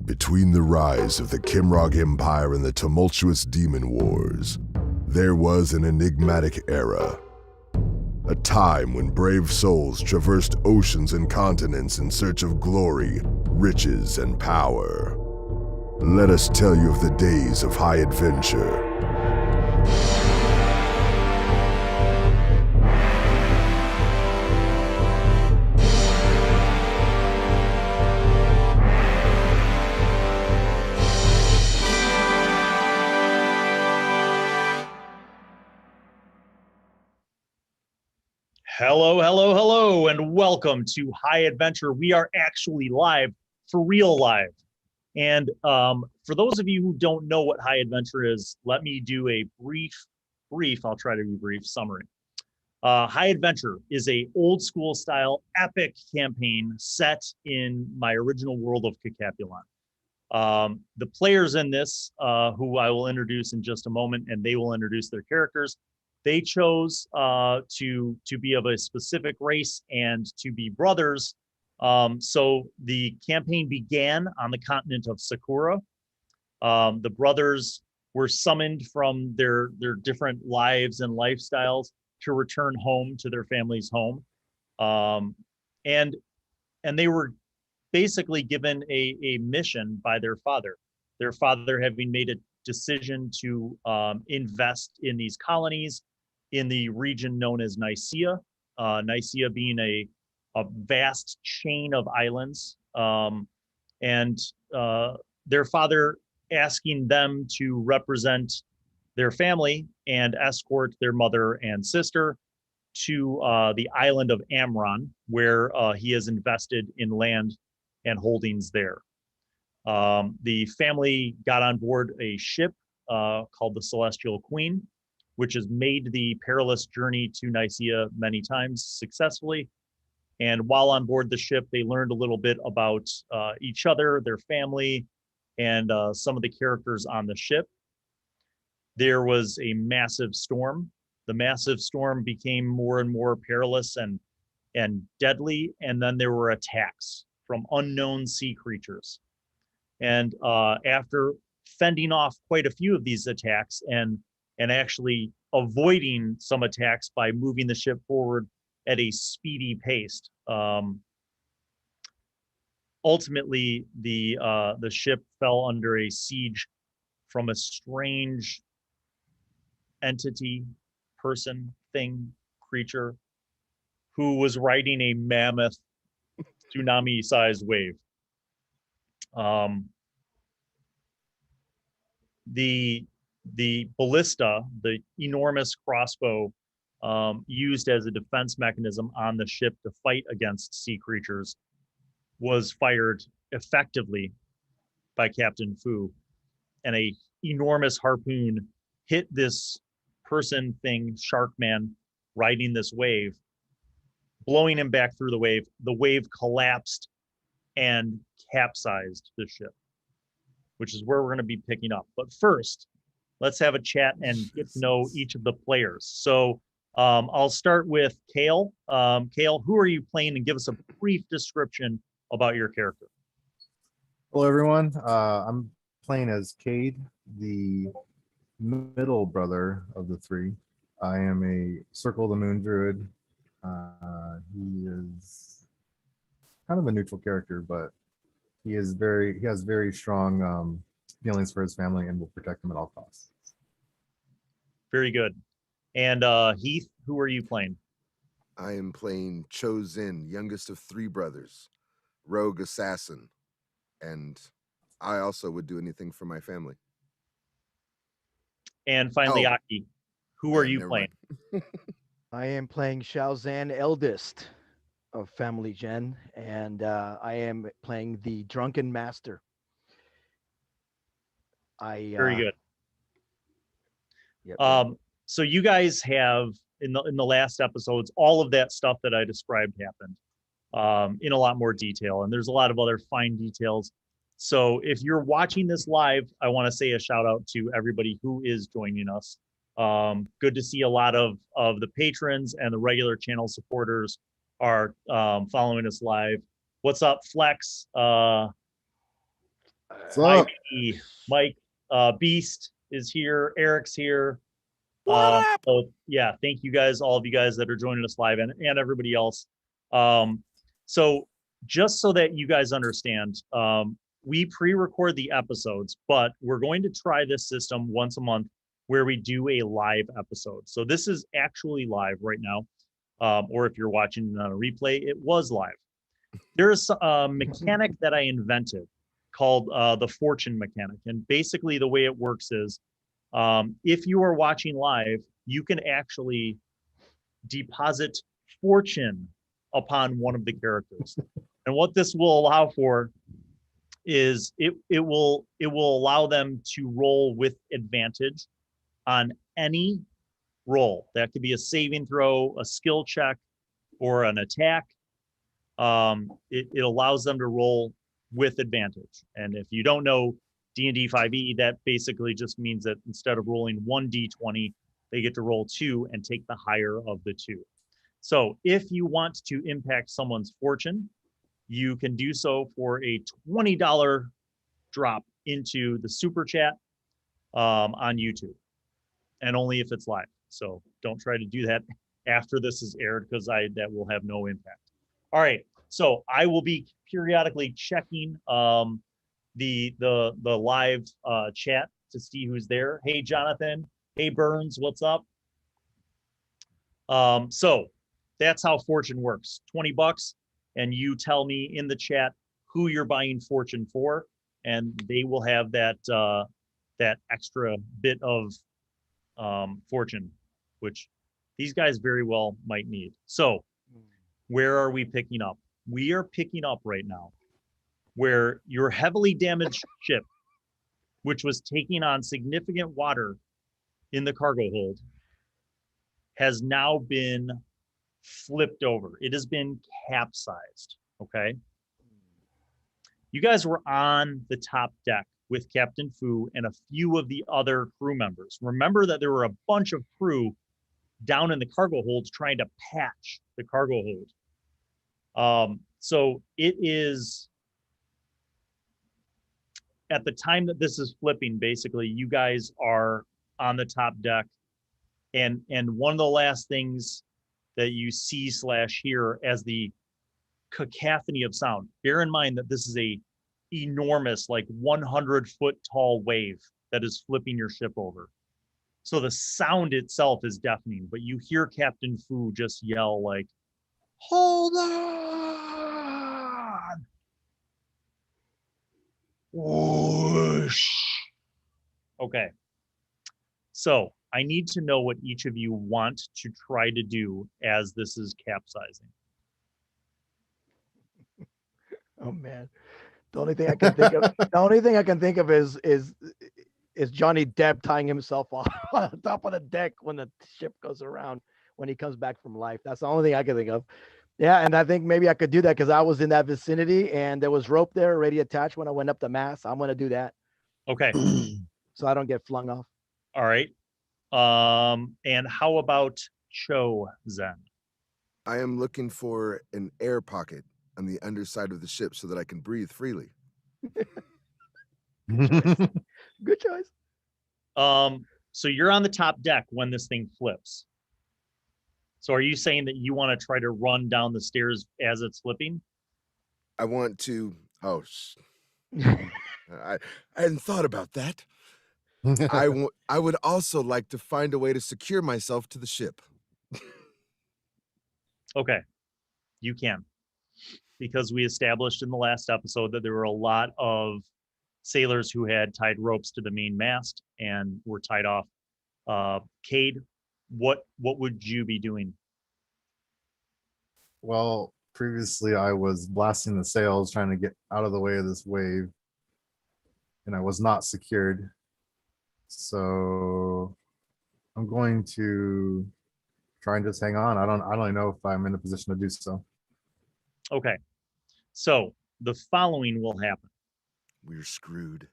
Between the rise of the Kimrog Empire and the tumultuous Demon Wars, there was an enigmatic era. A time when brave souls traversed oceans and continents in search of glory, riches, and power. Let us tell you of the days of high adventure. Hello, and welcome to High Adventure. We are actually live, for real live. And for those of you who don't know what High Adventure is, let me do a brief, I'll try to be brief, summary. High Adventure is a old school style epic campaign set in my original world of Kikapulan. The players in this, who I will introduce in just a moment, and they will introduce their characters. They chose to be of a specific race and to be brothers. So the campaign began on the continent of Sacura. The brothers were summoned from their different lives and lifestyles to return home to their family's home. And they were basically given a mission by their father. Their father having made a decision to invest in these colonies in the region known as Nisia, Nisia being a vast chain of islands, and their father asking them to represent their family and escort their mother and sister to the island of Amron, where he has invested in land and holdings there. The family got on board a ship called the Celestial Queen, which has made the perilous journey to Nisia many times successfully. And while on board the ship, they learned a little bit about each other, their family, and some of the characters on the ship. There was a massive storm. The massive storm became more and more perilous and deadly, and then there were attacks from unknown sea creatures. And after fending off quite a few of these attacks and actually avoiding some attacks by moving the ship forward at a speedy pace, ultimately the ship fell under a siege from a strange entity, person, thing, creature, who was riding a mammoth tsunami-sized wave. The ballista, the enormous crossbow used as a defense mechanism on the ship to fight against sea creatures, was fired effectively by Captain Fu, and a enormous harpoon hit this person, thing, shark man riding this wave, blowing him back through the wave. The wave collapsed and capsized the ship, which is where we're going to be picking up. But first, let's have a chat and get to know each of the players. So I'll start with Kail. Kail, who are you playing, and give us a brief description about your character. Hello, everyone. I'm playing as Cade, the middle brother of the three. I am a Circle of the Moon Druid. He is kind of a neutral character, but he has very strong feelings for his family and will protect them at all costs. Very good. And Heath, who are you playing? I am playing Zhen, youngest of three brothers, rogue assassin, and I also would do anything for my family. And finally, Aki, who are you playing? I am playing Shao, eldest of family Zhen, and I am playing the Drunken Master. Very good. Yep. So you guys have in the last episodes, all of that stuff that I described happened in a lot more detail, and there's a lot of other fine details. So if you're watching this live, I want to say a shout out to everybody who is joining us. Good to see a lot of the patrons and the regular channel supporters are following us live. What's up, Flex? What's Mike, up? Mike, Beast is here. Eric's here. What up? So yeah, thank you guys, all of you guys that are joining us live, and everybody else. So just so that you guys understand, we pre-record the episodes, but we're going to try this system once a month where we do a live episode. So this is actually live right now, or if you're watching on a replay, it was live. There's a mechanic that I invented called the fortune mechanic, and basically the way it works is, if you are watching live, you can actually deposit fortune upon one of the characters. And what this will allow for is it will allow them to roll with advantage on any roll. That could be a saving throw, a skill check, or an attack. It allows them to roll with advantage. And if you don't know D&D 5e, that basically just means that instead of rolling 1d20, they get to roll 2 and take the higher of the 2. So if you want to impact someone's fortune, you can do so for a $20 drop into the super chat on YouTube, and only if it's live. So don't try to do that after this is aired, because that will have no impact. All right, so I will be periodically checking the live chat to see who's there. Hey Jonathan, hey Burns, what's up? So that's how fortune works. $20, and you tell me in the chat who you're buying fortune for, and they will have that that extra bit of fortune, which these guys very well might need. So where are we picking up? We are picking up right now where your heavily damaged ship, which was taking on significant water in the cargo hold, has now been flipped over. It has been capsized, okay? You guys were on the top deck with Captain Fu and a few of the other crew members. Remember that there were a bunch of crew down in the cargo holds trying to patch the cargo hold. So it is, at the time that this is flipping, basically, you guys are on the top deck. And one of the last things that you see / hear as the cacophony of sound, bear in mind that this is a enormous, like 100-foot tall wave that is flipping your ship over. So the sound itself is deafening, but you hear Captain Fu just yell like, "Hold on!" Whoosh. Okay. So I need to know what each of you want to try to do as this is capsizing. Oh man, the only thing I can think of, is Johnny Depp tying himself off on top of the deck when the ship goes around when he comes back from life. That's the only thing I can think of. Yeah, and I think maybe I could do that because I was in that vicinity and there was rope there already attached when I went up the mast. I'm gonna do that. Okay. So I don't get flung off. All right. And how about Cho Zhen? I am looking for an air pocket on the underside of the ship so that I can breathe freely. Good choice. So you're on the top deck when this thing flips. So are you saying that you want to try to run down the stairs as it's flipping? I want to. I hadn't thought about that. I would also like to find a way to secure myself to the ship. Okay, you can. Because we established in the last episode that there were a lot of sailors who had tied ropes to the main mast and were tied off. Cade, what would you be doing? Well, previously I was blasting the sails trying to get out of the way of this wave, and I was not secured. So I'm going to try and just hang on. I don't even know if I'm in a position to do so. Okay, so the following will happen. We're screwed.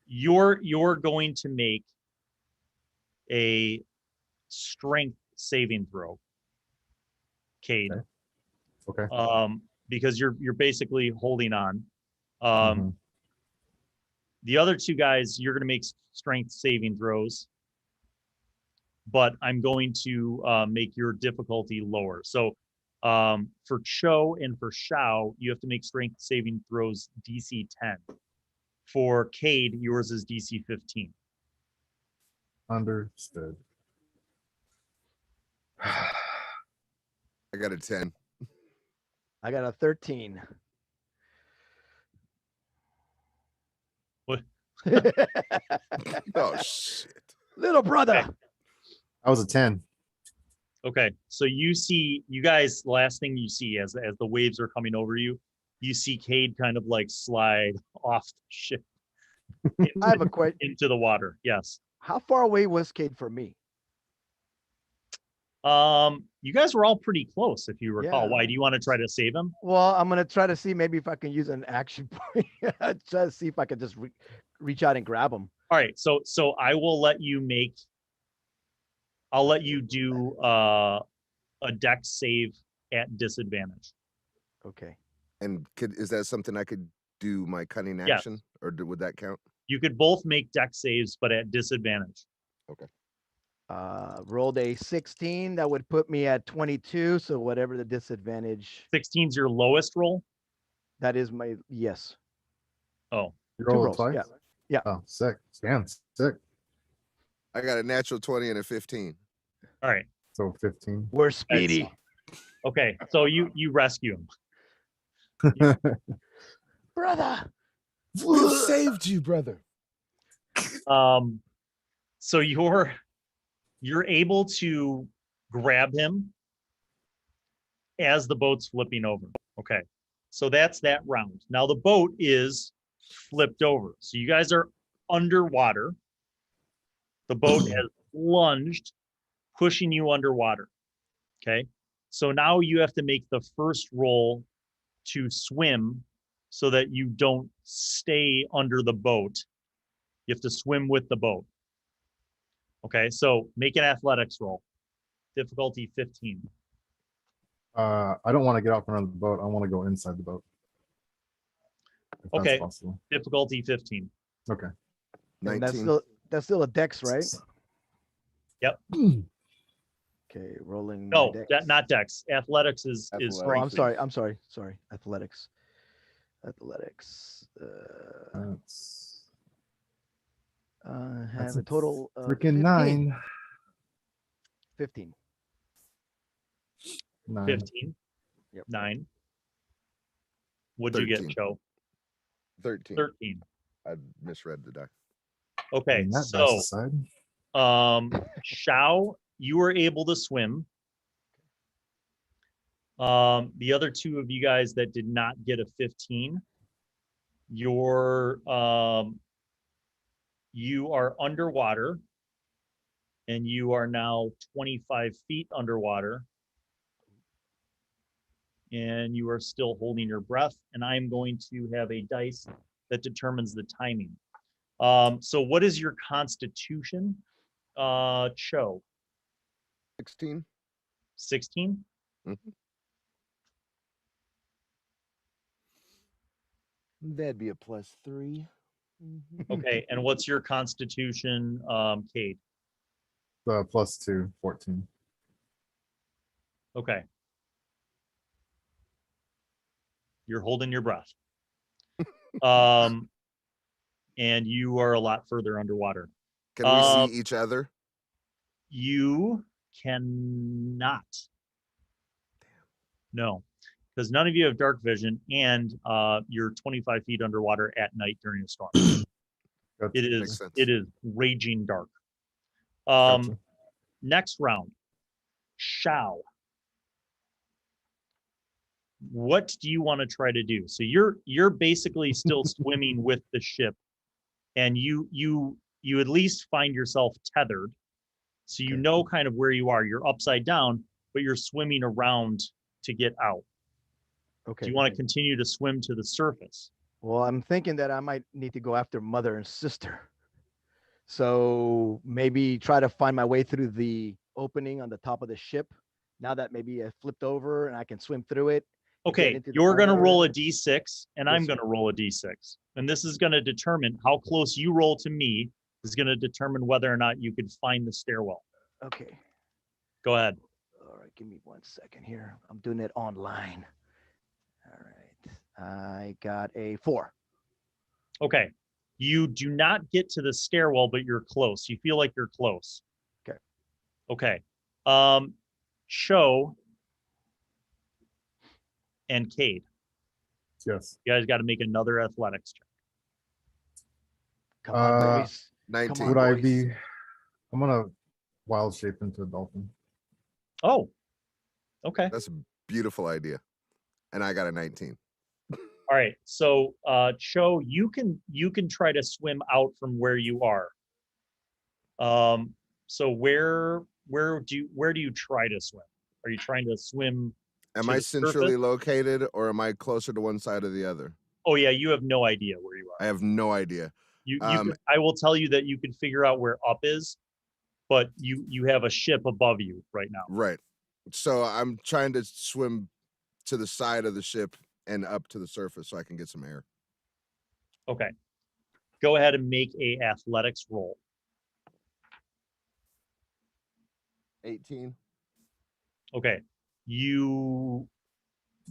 You're going to make a strength saving throw, Cade. Okay. because you're basically holding on. Mhm. The other two guys, you're going to make strength saving throws, but I'm going to make your difficulty lower. So for Cho and for Shao, you have to make strength saving throws DC 10. For Cade, yours is DC 15. Understood. I got a 10. I got a 13. What? Oh shit. Little brother. Okay. I was a 10. Okay, so you guys, last thing you see as the waves are coming over you, you see Cade kind of like slide off the ship I have a question. into the water. Yes. How far away was Cade from me? You guys were all pretty close, if you recall. Yeah. Why do you want to try to save him? Well, I'm gonna try to see maybe if I can use an action point. Try to see if I can just reach out and grab him. All right, so I will let you do a dex save at disadvantage. Okay. And is that something I could do my cunning Yes. action, or would that count? You could both make dex saves, but at disadvantage. Rolled a 16. That would put me at 22. So whatever the disadvantage, 16's your lowest roll. that is my yes. Oh, You Two rolled rolls, twice? yeah. Oh, sick. Damn, sick. I got a natural 20 and a 15. all right. So 15. We're speedy. Okay, so you rescue him. Brother. We saved you, brother. So you're able to grab him as the boat's flipping over. Okay, so that's that round. Now the boat is flipped over, so you guys are underwater. The boat has lunged, pushing you underwater. Okay, so now you have to make the first roll to swim so that you don't stay under the boat. You have to swim with the boat. Okay, so make an athletics roll. Difficulty 15. I don't want to get out from under the boat. I want to go inside the boat. If that's Okay. possible. Difficulty 15. Okay. And 19. that's still a dex, right? Yep. Okay, rolling. No, my dex. not dex. Athletics is Athletics. Oh, I'm strength. sorry. Athletics. That's Have That's a a total of freaking 15. 9. 15. 9. 15. Yep. 9. What'd you get, 13. Cho? 13. 13. I misread the die. Okay, And that so dice aside. Shao, you were able to swim. The other two of you guys that did not get a 15, you are underwater, and you are now 25 feet underwater, and you are still holding your breath, and I'm going to have a dice that determines the timing. So what is your constitution, Cho? 16. 16? That'd be a +3. Okay, and what's your constitution, Cade? +2, 14. Okay. You're holding your breath. And you are a lot further underwater. Can we see each other? You cannot. No, because none of you have dark vision, and you're 25 feet underwater at night during a storm. Gotcha. It sense. is raging dark. Gotcha. Next round, Shao. What do you want to try to do? So you're basically still swimming with the ship, and you at least find yourself tethered, so you know kind of where you are. You're upside down, but you're swimming around to get out. Okay. Do you want to continue to swim to the surface? Well, I'm thinking that I might need to go after mother and sister. So maybe try to find my way through the opening on the top of the ship. Now that maybe I flipped over and I can swim through it. Okay, into the you're going to corner. roll a d6, and I'm Yes, going to roll a d6. And this is going to determine how close you roll to me is going to determine whether or not you could find the stairwell. Okay. Go ahead. All right, give me 1 second here. I'm doing it online. All right. I got a 4. Okay. You do not get to the stairwell, but you're close. You feel like you're close. Okay. Okay. Shao and Cade, Yes. you guys got to make another athletics check. Come on, boys. 19. on, Would I boys. be? I'm gonna wild shape into a dolphin. Oh, okay. That's a beautiful idea. And I got a 19. All right. So, Cho, you can try to swim out from where you are. So where do you try to swim? Are you trying to swim? Am to I the centrally surface? located or am I closer to one side or the other? Oh yeah, you have no idea where you I are. have no idea. I will tell you that you can figure out where up is, but you have a ship above you right now. Right. So I'm trying to swim to the side of the ship and up to the surface so I can get some air. Okay. Go ahead and make a athletics roll. 18. Okay. You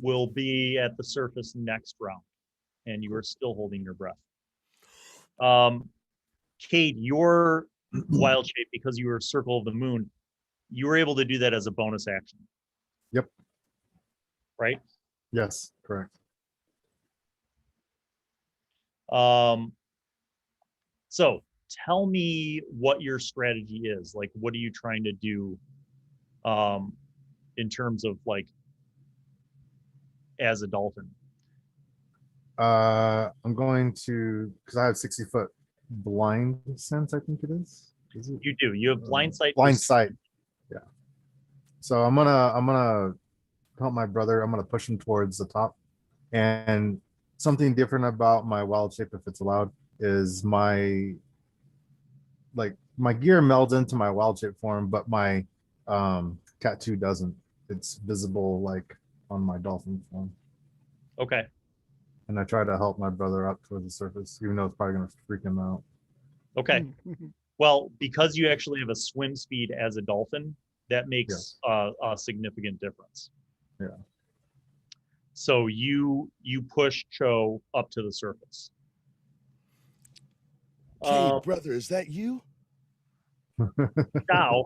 will be at the surface next round, and you are still holding your breath. Cade, your wild shape, because you were Circle of the Moon, you were able to do that as a bonus action. Yep. Right? Yes, correct. So tell me what your strategy is. Like, what are you trying to do in terms of like as a dolphin? I'm going to, because I have 60-foot blind sense, I think it is. Is it? You do. You have blind sight. Blind sight. Yeah. So I'm gonna help my brother. I'm gonna push him towards the top. And something different about my wild shape, if it's allowed, is my gear melds into my wild shape form, but my cat 2 doesn't. It's visible like on my dolphin form. Okay. And I try to help my brother up towards the surface, even though it's probably gonna freak him out. Okay. Well, because you actually have a swim speed as a dolphin, that makes a significant difference. Yeah. So you push Cho up to the surface. Cade, brother, is that you? Shao,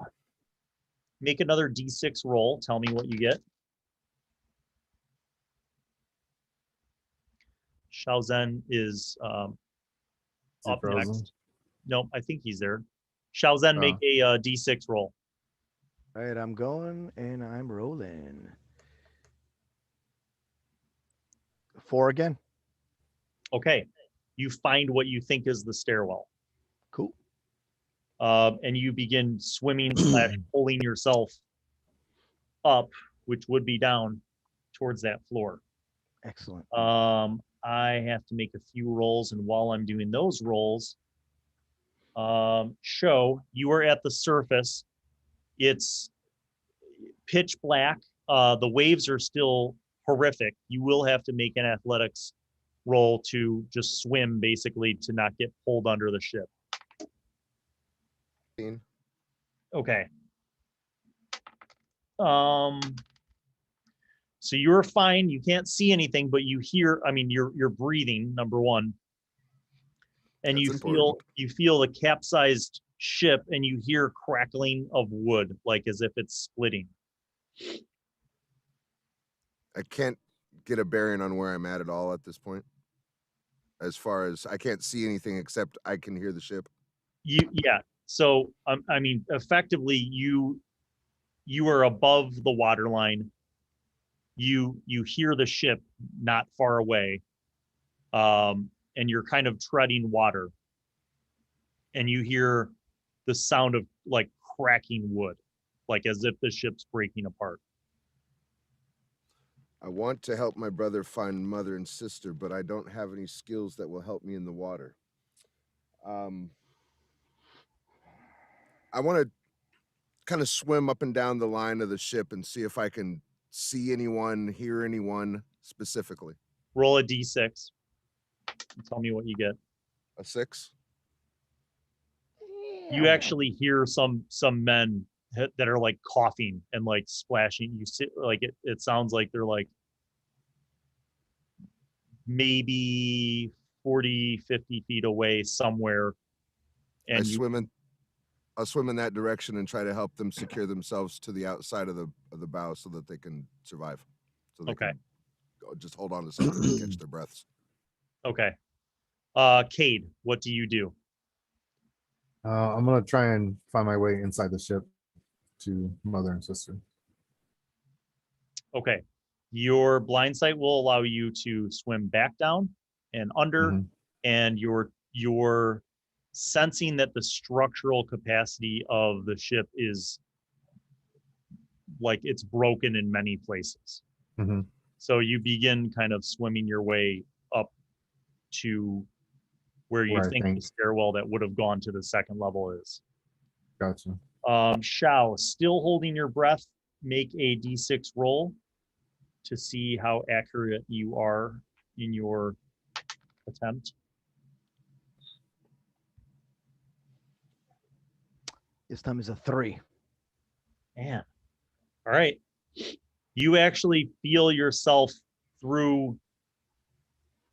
make another D6 roll. Tell me what you get. Shao Zhen is up frozen? next. No, I think he's there. Shao Zhen, make a D6 roll. All right, I'm going and I'm rolling. 4 again. Okay. You find what you think is the stairwell. Cool. And you begin swimming / pulling yourself up, which would be down towards that floor. Excellent. I have to make a few rolls, and while I'm doing those rolls, Shao, you are at the surface. It's pitch black. The waves are still horrific. You will have to make an athletics roll to just swim, basically, to not get pulled under the ship. Okay. So you're fine. You can't see anything, but you hear. I mean, you're breathing. Number one, and That's you important. feel the capsized ship, and you hear crackling of wood, like as if it's splitting. I can't get a bearing on where I'm at all at this point. As far as I can't see anything except I can hear the ship. Yeah. So I mean, effectively, you are above the water line. You hear the ship not far away, and you're kind of treading water, and you hear the sound of like cracking wood, like as if the ship's breaking apart. I want to help my brother find mother and sister, but I don't have any skills that will help me in the water. I want to kind of swim up and down the line of the ship and see if I can see anyone, hear anyone specifically. Roll a d6. Tell me what you get. A 6. You actually hear some men that are like coughing and like splashing. You sit like it sounds like they're like maybe 40, 50 feet away somewhere. And I'll swim in that direction and try to help them secure themselves to the outside of the bow so that they can survive. So they can just hold on to something and catch their breaths. Okay. Cade, what do you do? I'm gonna try and find my way inside the ship to mother and sister. Okay. Your blind sight will allow you to swim back down and under, and you're sensing that the structural capacity of the ship is like it's broken in many places. So you begin kind of swimming your way up to where you think the stairwell that would have gone to the second level is. Gotcha. Shao, still holding your breath, make a d6 roll to see how accurate you are in your attempt. This time is a 3. Man. All right. You actually feel yourself through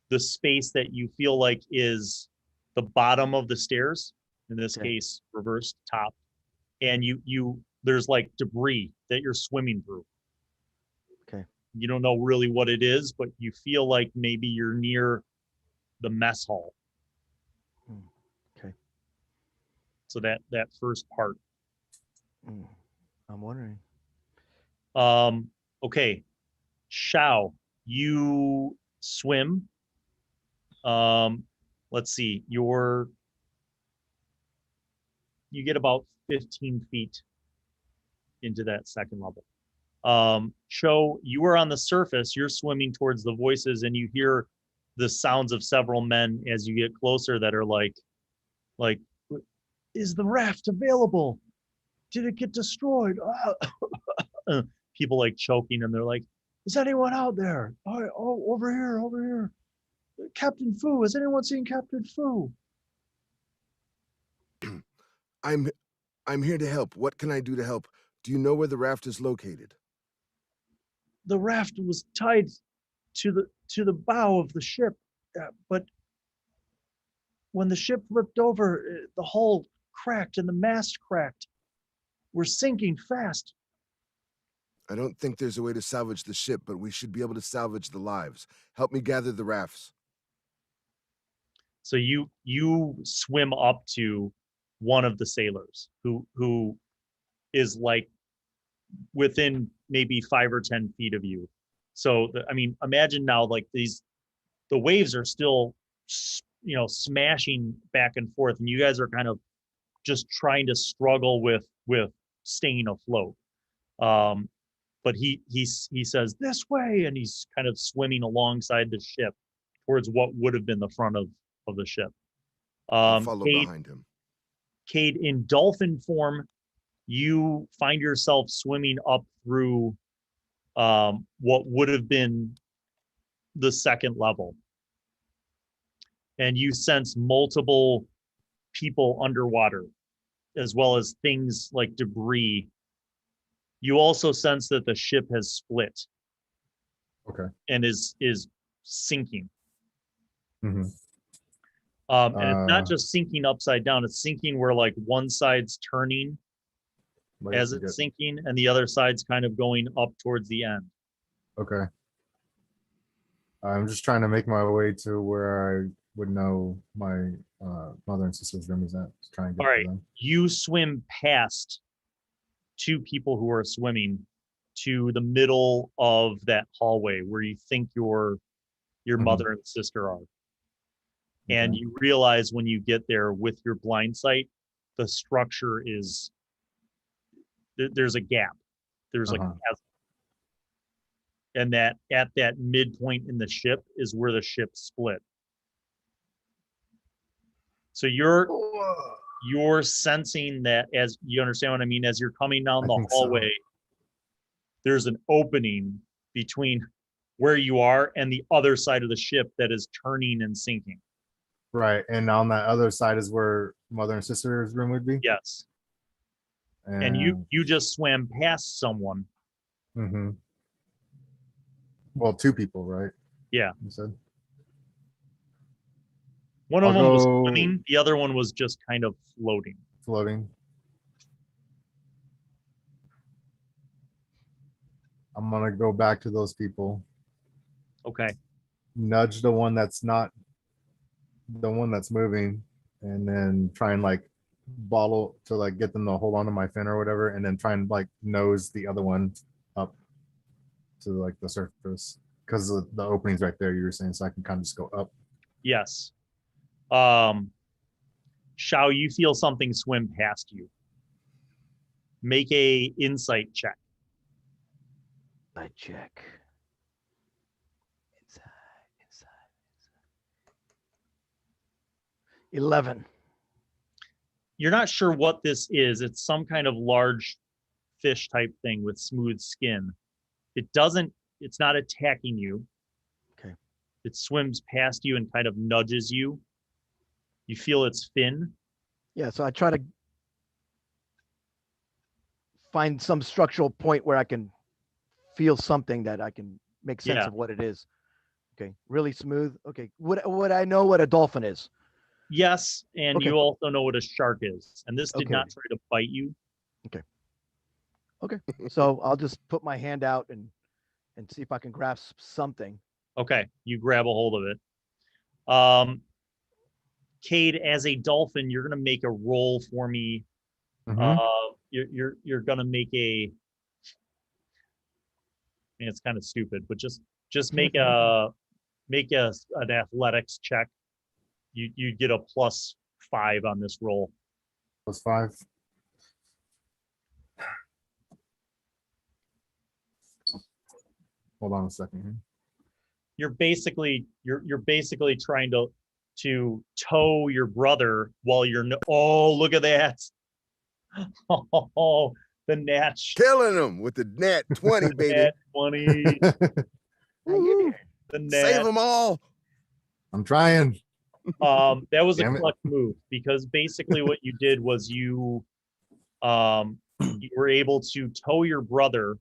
the space that you feel like is the bottom of the stairs, in this case, reversed top. And there's like debris that you're swimming through. Okay. You don't know really what it is, but you feel like maybe you're near the mess hall. Okay. So that first part. I'm wondering. Okay. Shao, you swim. Let's see. You get about 15 feet into that second level. Cho, you are on the surface. You're swimming towards the voices, and you hear the sounds of several men as you get closer that are like, is the raft available? Did it get destroyed? People like choking, and they're like, is anyone out there? Oh, over here. Captain Fu, has anyone seen Captain Fu? I'm here to help. What can I do to help? Do you know where the raft is located? The raft was tied to the bow of the ship, but when the ship flipped over, the hull cracked and the mast cracked. We're sinking fast. I don't think there's a way to salvage the ship, but we should be able to salvage the lives. Help me gather the rafts. So you swim up to one of the sailors who is like within maybe 5 or 10 feet of you. So imagine now, like the waves are still, smashing back and forth, and you guys are kind of just trying to struggle with staying afloat. But he says this way, and he's kind of swimming alongside the ship towards what would have been the front of the ship. I'll follow Cade, behind him. Cade, in dolphin form, you find yourself swimming up through what would have been the second level. And you sense multiple people underwater, as well as things like debris. You also sense that the ship has split. Okay. And is sinking. Mm-hmm. And it's not just sinking upside down, it's sinking where like one side's turning as it's sinking, and the other side's kind of going up towards the end. Okay. I'm just trying to make my way to where I would know my mother and sister's room is at. Just try and get All right. to them. You swim past 2 people who are swimming to the middle of that hallway where you think your mother and sister are. And you realize when you get there with your blind sight, the structure is, there's a gap. There's a chasm. And that at that midpoint in the ship is where the ship split. So you're sensing that, as you understand what I mean, as you're coming down the hallway, there's an opening between where you are and the other side of the ship that is turning and sinking. Right. And on that other side is where mother and sister's room would be. Yes. And you just swam past someone. Mm-hmm. Well, 2 people, right? Yeah. You said. One of I'll them was go- swimming. The other one was just kind of floating. Floating. I'm gonna go back to those people. Okay. Nudge the one that's not the one that's moving, and then try and like bottle to like get them to hold on to my fin or whatever, and then try and like nose the other one up to like the surface, because the opening's right there, you were saying, so I can kind of just go up. Yes. Shao, you feel something swim past you. Make a insight check. I check. Inside. 11. You're not sure what this is. It's some kind of large fish type thing with smooth skin. It's not attacking you. Okay. It swims past you and kind of nudges you. You feel its fin. Yeah, so I try to find some structural point where I can feel something that I can make sense Yeah. of what it is. Okay, really smooth. Okay, would I know what a dolphin is? Yes, and Okay. you also know what a shark is. And this did Okay. not try to bite you. So I'll just put my hand out and see if I can grasp something. Okay, you grab a hold of it. Cade, as a dolphin, you're gonna make a roll for me. Mhm. You're gonna make a. It's kind of stupid, but just make an athletics check. You get a +5 on this roll. +5. Hold on a second here. You're basically trying to tow your brother while you're oh, look at that. Oh, the natch. Killing them with the net 20, baby. Nat 20. Woo. The nat. Save them all. I'm trying. That was a Damn it. clutch move, because basically what you did was you were able to tow your brother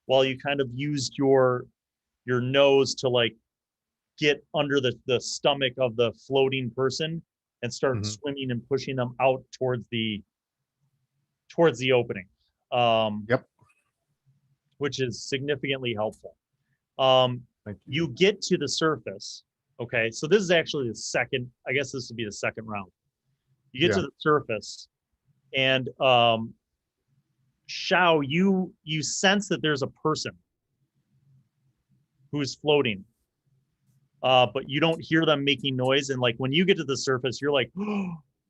while you kind of used your nose to like get under the stomach of the floating person and start Mhm. swimming and pushing them out towards the opening. Yep. Which is significantly helpful. Thank you. You get to the surface. Okay, so this is actually the second. I guess this would be the second round. You get to Yeah. the surface, and Shao, you sense that there's a person who's floating, but you don't hear them making noise. And like when you get to the surface, you're like,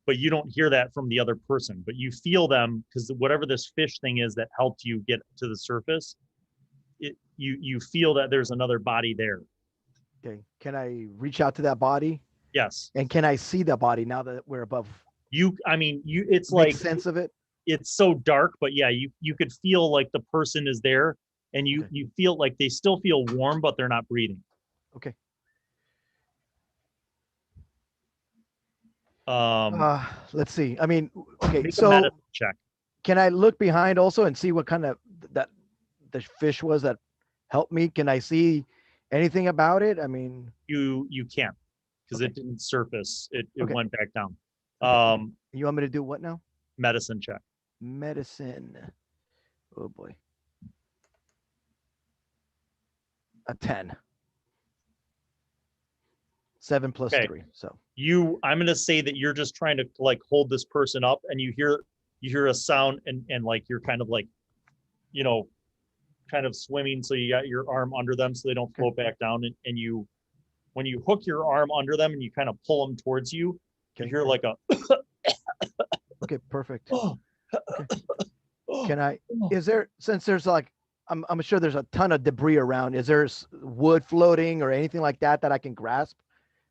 but you don't hear that from the other person. But you feel them, because whatever this fish thing is that helped you get to the surface, you feel that there's another body there. Okay, can I reach out to that body? Yes. And can I see the body now that we're above? It's Make like sense of it. it's so dark, but yeah, you could feel like the person is there, and you feel like they still feel warm, but they're not breathing. Okay. Let's see. I mean, okay, Make a so medicine check. can I look behind also and see what kind of that the fish was that helped me? Can I see anything about it? I mean, You can't, because Okay. it didn't surface. It Okay. went back down. you want me to do what now? Medicine check. Medicine. Oh boy. A 10. 7 plus Okay. 3. So I'm gonna say that you're just trying to like hold this person up, and you hear a sound, and like you're kind of like, kind of swimming, so you got your arm under them so they don't float back down, and you, when you hook your arm under them and you kind of pull them towards you, you Okay. hear like a okay, perfect. oh. Can I? Is there, since there's like, I'm sure there's a ton of debris around. Is there wood floating or anything like that that I can grasp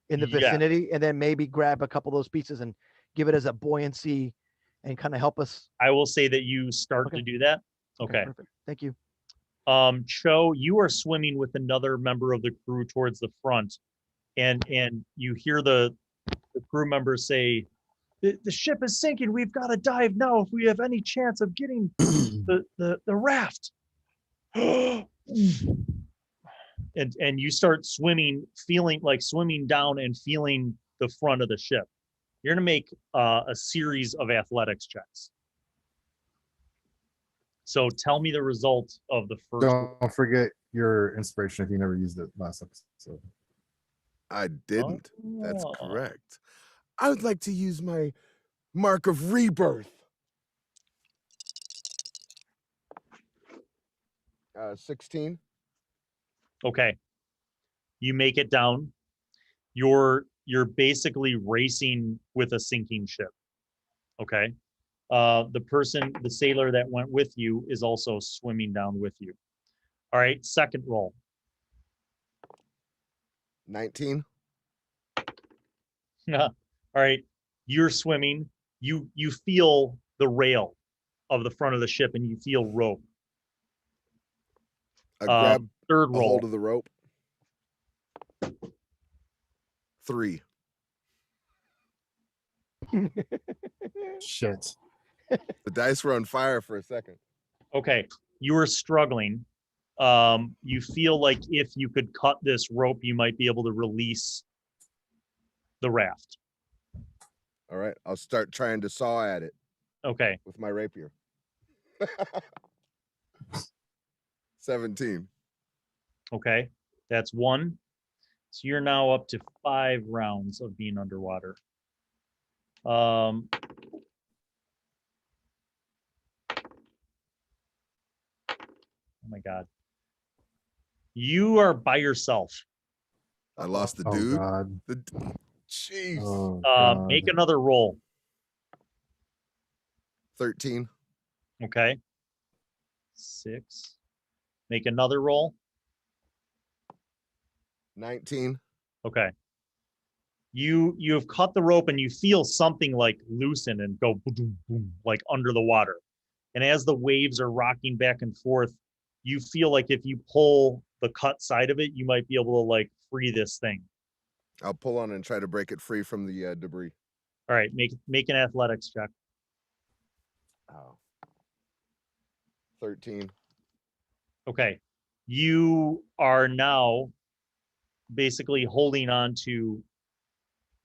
in the Yeah. vicinity, and then maybe grab a couple of those pieces and give it as a buoyancy and kind of help us? I will say that you start Okay. to do that. Okay. Perfect. Thank you. Cho, you are swimming with another member of the crew towards the front, and you hear the crew member say, the ship is sinking. We've got to dive now if we have any chance of getting the raft. and you start swimming, feeling like swimming down and feeling the front of the ship. You're going to make a series of athletics checks. So tell me the result of the first. Don't forget your inspiration if you never used it last episode. I didn't. That's Oh. correct. I would like to use my mark of rebirth. 16. Okay. You make it down. You're basically racing with a sinking ship. Okay. The sailor that went with you is also swimming down with you. All right, second roll. 19. All right, you're swimming. You feel the rail of the front of the ship and you feel rope. I grab Third a roll. hold of the rope. 3. Shit. The dice were on fire for a second. Okay, you were struggling. You feel like if you could cut this rope, you might be able to release the raft. All right, I'll start trying to saw at it Okay, with my rapier. 17. okay, that's 1. So you're now up to 5 rounds of being underwater. Oh my God. You are by yourself. I lost the Oh dude. God. Jeez. Oh, God. Make another roll. 13. Okay. 6. Make another roll. 19. Okay. You have cut the rope and you feel something like loosen and go boom, boom, like under the water. And as the waves are rocking back and forth, you feel like if you pull the cut side of it, you might be able to like free this thing. I'll pull on and try to break it free from the debris. All right, make an athletics check. Oh. 13. Okay. You are now basically holding on to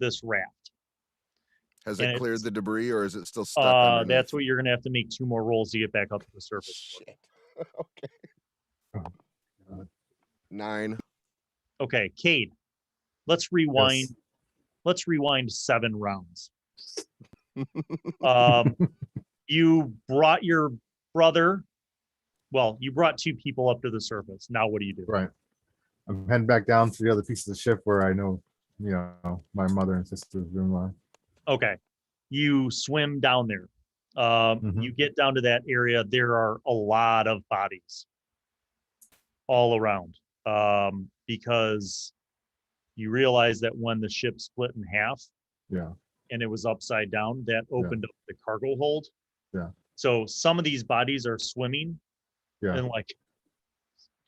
this raft. Has And it cleared it's- the debris or is it still stuck underneath? That's what you're gonna have to make 2 more rolls to get back up to the surface. Shit. Okay. Oh, God. 9. Okay, Cade, let's rewind. Yes. Let's rewind 7 rounds. You brought your brother. Well, you brought 2 people up to the surface. Now what do you do? Right. I'm heading back down to the other piece of the ship where I know, my mother and sister's room are. Okay, you swim down there. You get down to that area. There are a lot of bodies all around because you realize that when the ship split in half, Yeah. and it was upside down, that opened up the cargo hold. Yeah. So some of these bodies are swimming Yeah. and like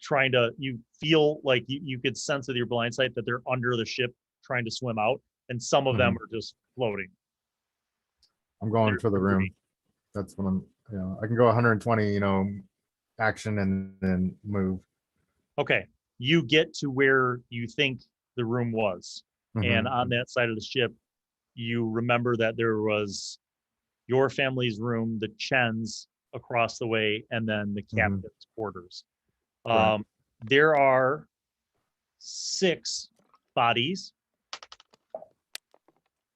trying to, you feel like you could sense with your blind sight that they're under the ship trying to swim out, and some of them are just floating. I'm going They're for the room. moving. That's what I can go 120, action and then move. Okay, you get to where you think the room was, and on that side of the ship, you remember that there was your family's room, the Chen's across the way, and then the captain's quarters. Right. There are 6 bodies.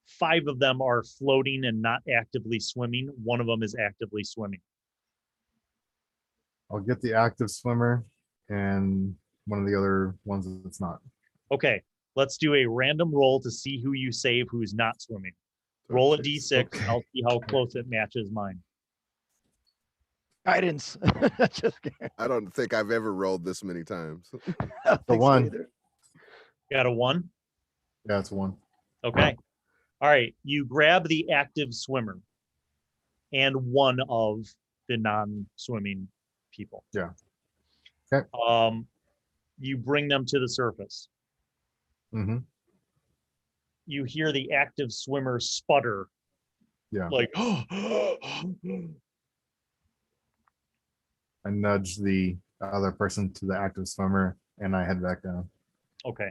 5 of them are floating and not actively swimming. 1 of them is actively swimming. I'll get the active swimmer and one of the other ones that's not. Okay, let's do a random roll to see who you save who's not swimming. Roll a d6. Okay. I'll see how close it matches mine. Guidance. Just kidding. I don't think I've ever rolled this many times. I don't think so 1. either. Got a 1? Yeah, it's 1. Okay. All right. You grab the active swimmer and one of the non-swimming people. Yeah. Okay. You bring them to the surface. Mm-hmm. You hear the active swimmer sputter, Yeah. like, I nudge the other person to the active swimmer, and I head back down. okay.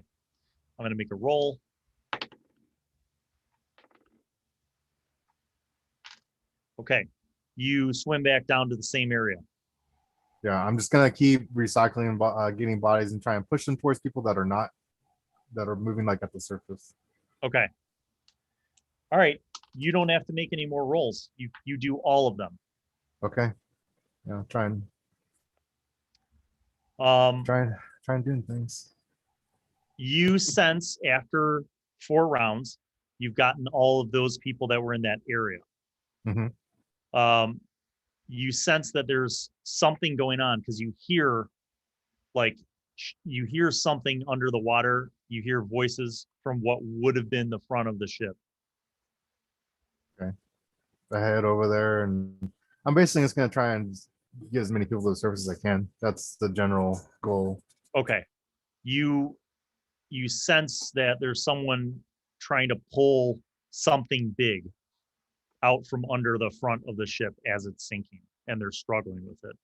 I'm gonna make a roll. Okay. You swim back down to the same area. Yeah, I'm just gonna keep recycling, getting bodies, and try and push them towards people that are moving like at the surface. Okay. All right. You don't have to make any more rolls. You do all of them. Okay. Yeah, try and Um, doing things. you sense after 4 rounds, you've gotten all of those people that were in that area. Mm-hmm. You sense that there's something going on because you hear something under the water. You hear voices from what would have been the front of the ship. I head over there, and I'm basically just gonna try and get as many people to the surface as I can. That's the general goal. Okay. You sense that there's someone trying to pull something big out from under the front of the ship as it's sinking, and they're struggling with it.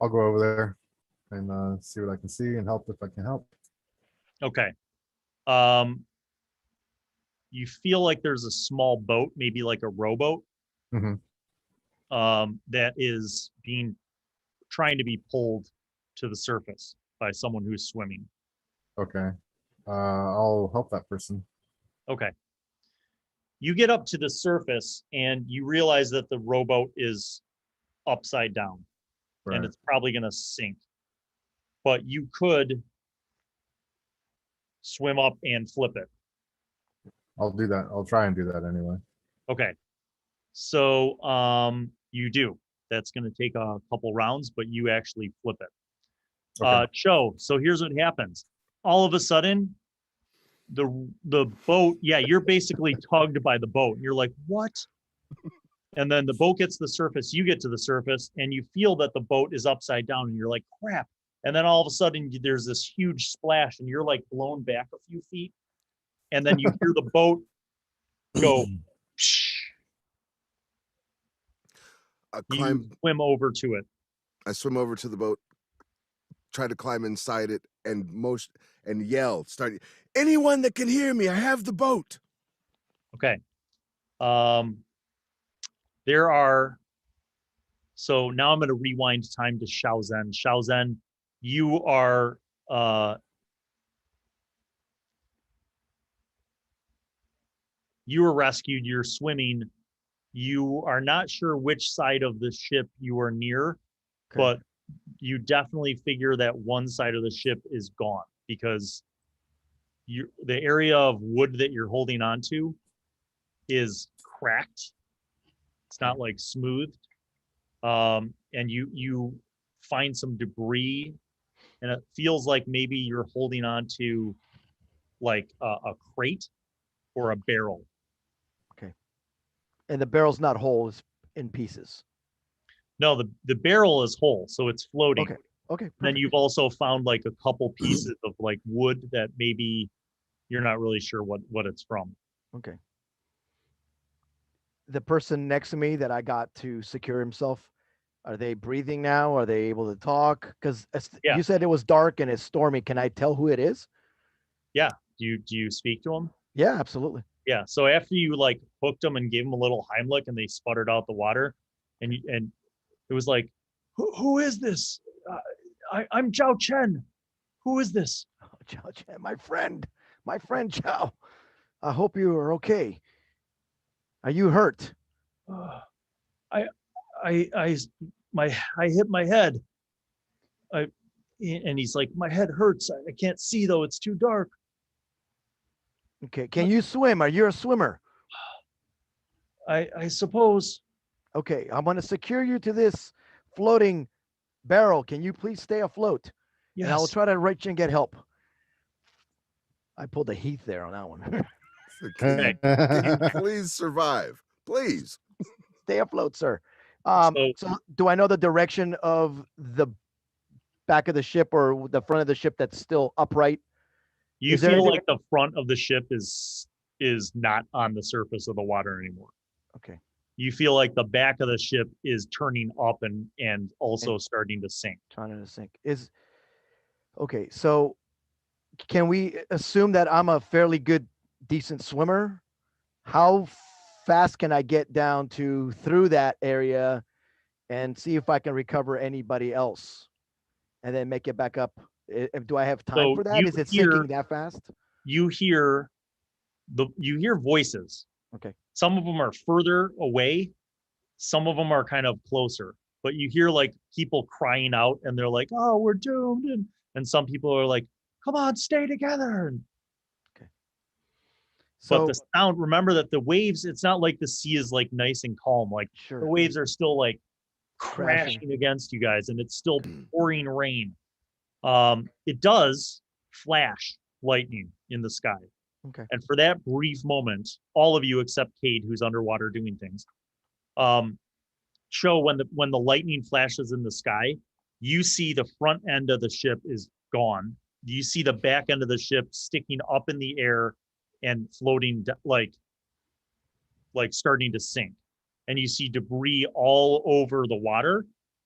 I'll go over there and see what I can see and help if I can help. Okay. You feel like there's a small boat, maybe like a rowboat, Mhm. that is trying to be pulled to the surface by someone who's swimming. Okay. I'll help that person. Okay. You get up to the surface and you realize that the rowboat is upside down and Right. it's probably going to sink. But you could swim up and flip it. I'll do that. I'll try and do that anyway. Okay. So you do. That's going to take a couple rounds, but you actually flip it. Okay. Cho, so here's what happens. All of a sudden, the boat, yeah, you're basically tugged by the boat. You're like, what? And then the boat gets to the surface, you get to the surface, and you feel that the boat is upside down, and you're like, crap. And then all of a sudden, there's this huge splash, and you're like blown back a few feet. And then you hear the boat go, psh. You swim over to it. I swim over to the boat, try to climb inside it, and yell, anyone that can hear me, I have the boat. Okay. So now I'm going to rewind time to Shao Zhen. Shao Zhen, you were rescued, you're swimming. You are not sure which side of the ship you are near, but you definitely figure that one side of the ship is gone because the area of wood that you're holding onto is cracked. It's not like smooth. And you find some debris, and it feels like maybe you're holding on to like a crate or a barrel. Okay. And the barrel's not whole, it's in pieces. No, the barrel is whole, so it's floating. Okay. Okay. Then perfect. you've also found like a couple pieces of like wood that maybe you're not really sure what it's from. Okay. The person next to me that I got to secure himself, are they breathing now? Are they able to talk? Because Yeah. you said it was dark and it's stormy. Can I tell who it is? Yeah. Do you speak to him? Yeah, absolutely. Yeah. So after you like hooked them and gave them a little Heimlich and they sputtered out the water, and it was like, who is this? I'm Zhao Chen. Who is this? Oh, Chao Chen, my friend Chao. I hope you are okay. Are you hurt? I hit my head. And he's like, my head hurts. I can't see though. It's too dark. Okay. Can you swim? Are you a swimmer? I suppose. Okay. I'm going to secure you to this floating barrel. Can you please stay afloat? Yes. And I will try to reach and get help. I pulled a Heath there on that one. Please survive. Please. Stay afloat, sir. So do I know the direction of the back of the ship or the front of the ship that's still upright? You Is there feel anything- like the front of the ship is not on the surface of the water anymore. Okay. You feel like the back of the ship is turning up and also starting to sink. Trying to sink. Okay, so can we assume that I'm a fairly good, decent swimmer? How fast can I get down through that area and see if I can recover anybody else and then make it back up? Do I have time So for that? you Is it hear- sinking that fast? You hear voices. Okay. Some of them are further away, some of them are kind of closer, but you hear like people crying out and they're like, oh, we're doomed, and some people are like, come on, stay together. But So the sound, remember that the waves, it's not like the sea is like nice and calm. Like the sure. waves are still like Crashing. crashing against you guys, and it's still pouring rain. It does flash lightning in the sky. Okay. And for that brief moment, all of you except Cade, who's underwater doing things, show when the lightning flashes in the sky, you see the front end of the ship is gone. You see the back end of the ship sticking up in the air and floating like starting to sink. And you see debris all over the water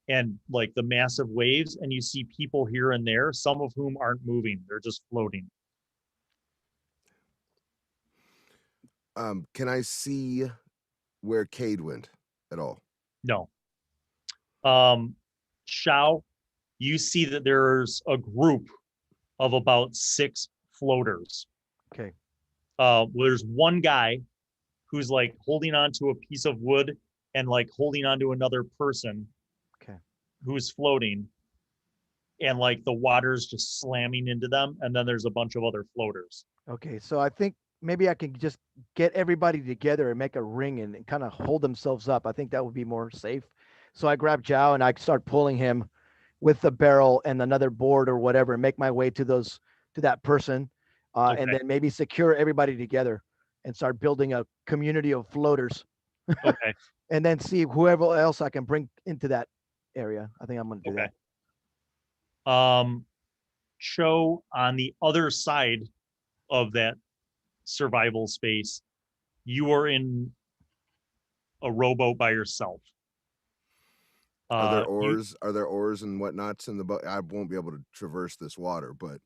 and like the massive waves, and you see people here and there, some of whom aren't moving, they're just floating. Can I see where Cade went at all? No. Shao, you see that there's a group of about 6 floaters. Okay. There's one guy who's like holding onto a piece of wood and like holding onto another person. Okay. Who's floating, and like the water's just slamming into them, and then there's a bunch of other floaters. Okay. So I think maybe I can just get everybody together and make a ring and kind of hold themselves up. I think that would be more safe. So I grab Zhao and I start pulling him with the barrel and another board or whatever, and make my way to that person, and Okay. then maybe secure everybody together and start building a community of floaters. Okay. And then see whoever else I can bring into that area. I think I'm going to do Okay. that. Show on the other side of that survival space, you are in a rowboat by yourself. Are there oars? Are there oars and whatnots in the boat? I won't be able to traverse this water, but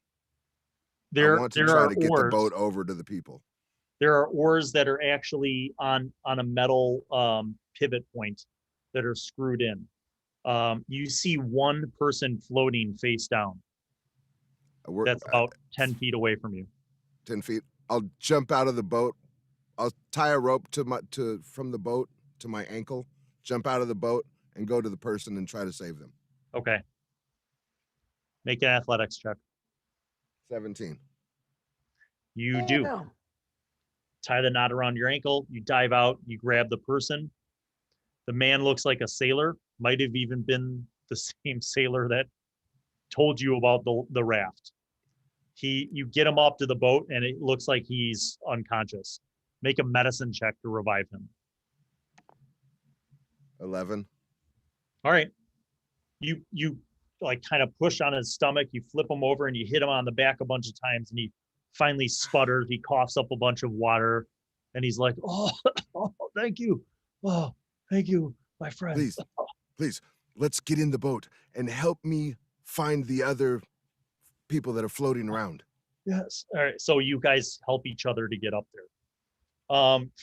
I want to try to get the boat over to the people. There are oars that are actually on a metal pivot point that are screwed in. You see one person floating face down. That's about 10 feet away from you. 10 feet. I'll jump out of the boat. I'll tie a rope from the boat to my ankle, jump out of the boat, and go to the person and try to save them. Okay. Make an athletics check. 17. You do. No. Tie the knot around your ankle. You dive out. You grab the person. The man looks like a sailor. Might have even been the same sailor that told you about the raft. You get him up to the boat, and it looks like he's unconscious. Make a medicine check to revive him. 11. All right. You like kind of push on his stomach. You flip him over, and you hit him on the back a bunch of times, and he finally sputters. He coughs up a bunch of water, and he's like, "Oh, thank you. Oh, thank you, my friend. Please, let's get in the boat and help me find the other people that are floating around." Yes. All right. So you guys help each other to get up there.